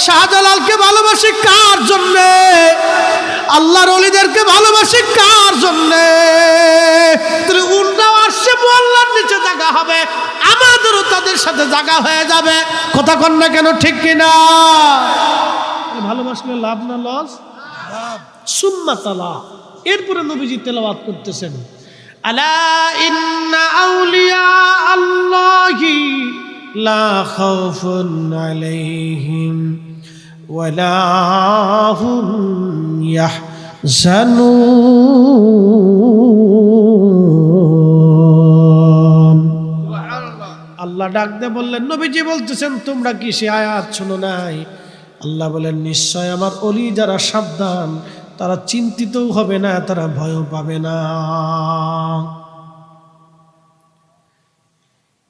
শাহজালালকে ভালোবাসি কার জন্যে? আল্লাহর ওলিদেরকে ভালোবাসি কার জন্যে? তাহলে উন্নাও আরশে মুআল্লার নিচে জায়গা হবে, আমাদেরও তাদের সাথে জায়গা হয়ে যাবে। কথা কর না কেন? ঠিক কিনা? ভালোবাসলে লাভ না লস? সুম্মা তালা, এরপরে নবীজি তেলাওয়াত করতেছেন, আলা ইন্না আউলিয়া আল্লাহি লা খাউফুন আলাইহিম ওয়ালা হুম ইয়াহজানুন। আল্লাহ ডাক দিয়ে বললেন, নবীজি বলতেছেন, তোমরা কি সে আয়াত শুনো নাই? আল্লাহ বলেন, নিশ্চয় আমার ওলি যারা সাবধান, তারা চিন্তিতও হবে না, তারা ভয়ও পাবে না।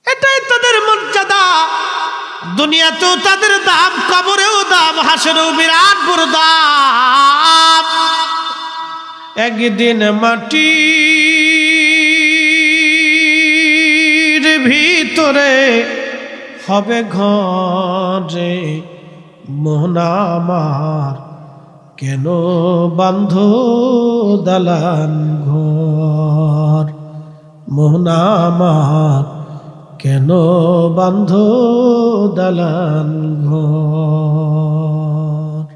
এটাই তাদের মর্যাদা। দুনিয়াতেও তাদের দাম, কবরেও দাম, হাসরেও বিরাট বড় দাম। একদিন মাটির ভিতরে হবে ঘরে, মোহন আমার কেন বান্ধ দালান ঘর, মোহন আমার কেন বান্ধ দালান ঘর।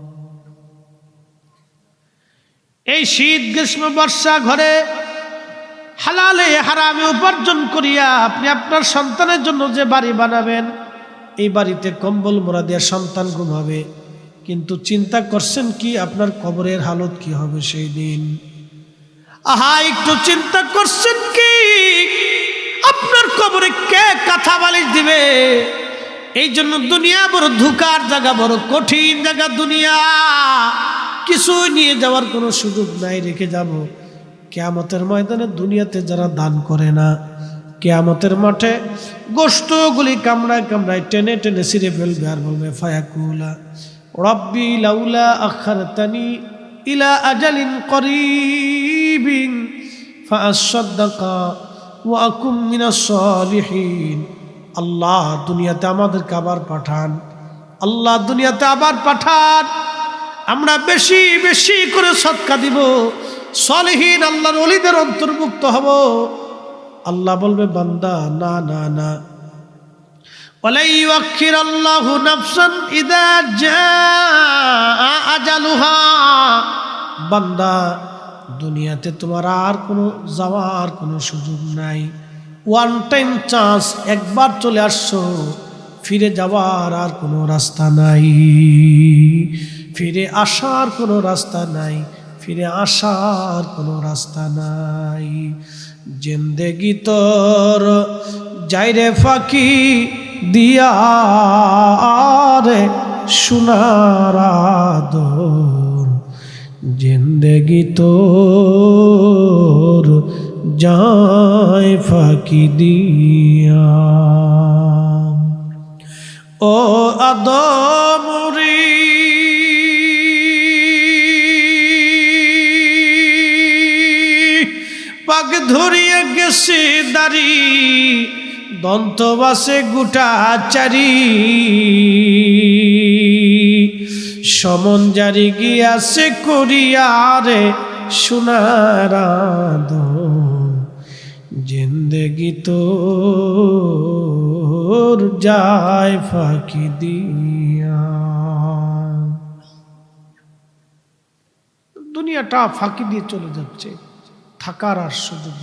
এই শীত গ্রীষ্ম বর্ষা ঘরে হালালে হারামে উপার্জন করিয়া আপনি আপনার সন্তানের জন্য যে বাড়ি বানাবেন, এই বাড়িতে কম্বল মোড়া দিয়ে সন্তান ঘুমাবে, কিন্তু চিন্তা করছেন কি আপনার কবরের হালত কি হবে সেই দিন? আহা, একটু চিন্তা করছেন কি আপনার কবরে কে কাঁথা বালিশ দিবে? এই জন্য দুনিয়া বড় ধোঁকার জায়গা, বড় কঠিন জায়গা দুনিয়া। কিছু নিয়ে যাওয়ার কোনো সুযোগ নাই, রেখে যাব। কিয়ামতের ময়দানে দুনিয়াতে যারা দান করে না, কিয়ামতের মাঠে গোশতগুলি কামড়ায় কামড়ায় টেনে টেনে ছিঁড়ে ফেলবে আর বলবে ফায়াকুলা রব্বি লাউলা আখারতানি ইলা আজালিন করিবিন ফাআসাদ্দাকা ওয়া আকুম মিনাস সালিহিন। আল্লাহ দুনিয়াতে আমাদেরকে আবার পাঠান, আল্লাহ দুনিয়াতে আবার পাঠান, আমরা বেশি বেশি করে সদকা দিব, সালেহীন আল্লাহর ওলিদের অন্তর্ভুক্ত হব। আল্লাহ বলবে বান্দা না না না, ওয়ালা ইউআখিরাল্লাহু নাফসান ইযা জাআ আজালুহা। বান্দা দুনিয়াতে তোমার আর কোনো যাওয়ার কোনো সুযোগ নাই, ওয়ান টাইম চান্স, একবার চলে আসছো, ফিরে যাওয়ার আর কোনো রাস্তা নাই, ফিরে আসার কোনো রাস্তা নাই, ফিরে আসার কোনো রাস্তা নাই। জিন্দেগি তোর যাইরে ফাঁকি দিয়া রে সোনার আদর, জিন্দেগি তোর যায় ফাঁকি দিয়া। ও আদমরি পাক ধরিয়ে গেছে দাড়ি, দন্তবাসে গোটা চারি, সমন জারি গিয়াছে করিয়ারে সোনার আদর, জিন্দেগি তোর যায় ফাঁকি দিয়া। দুনিয়াটা ফাঁকি দিয়ে চলে যাচ্ছে, থাকার আর সুযোগ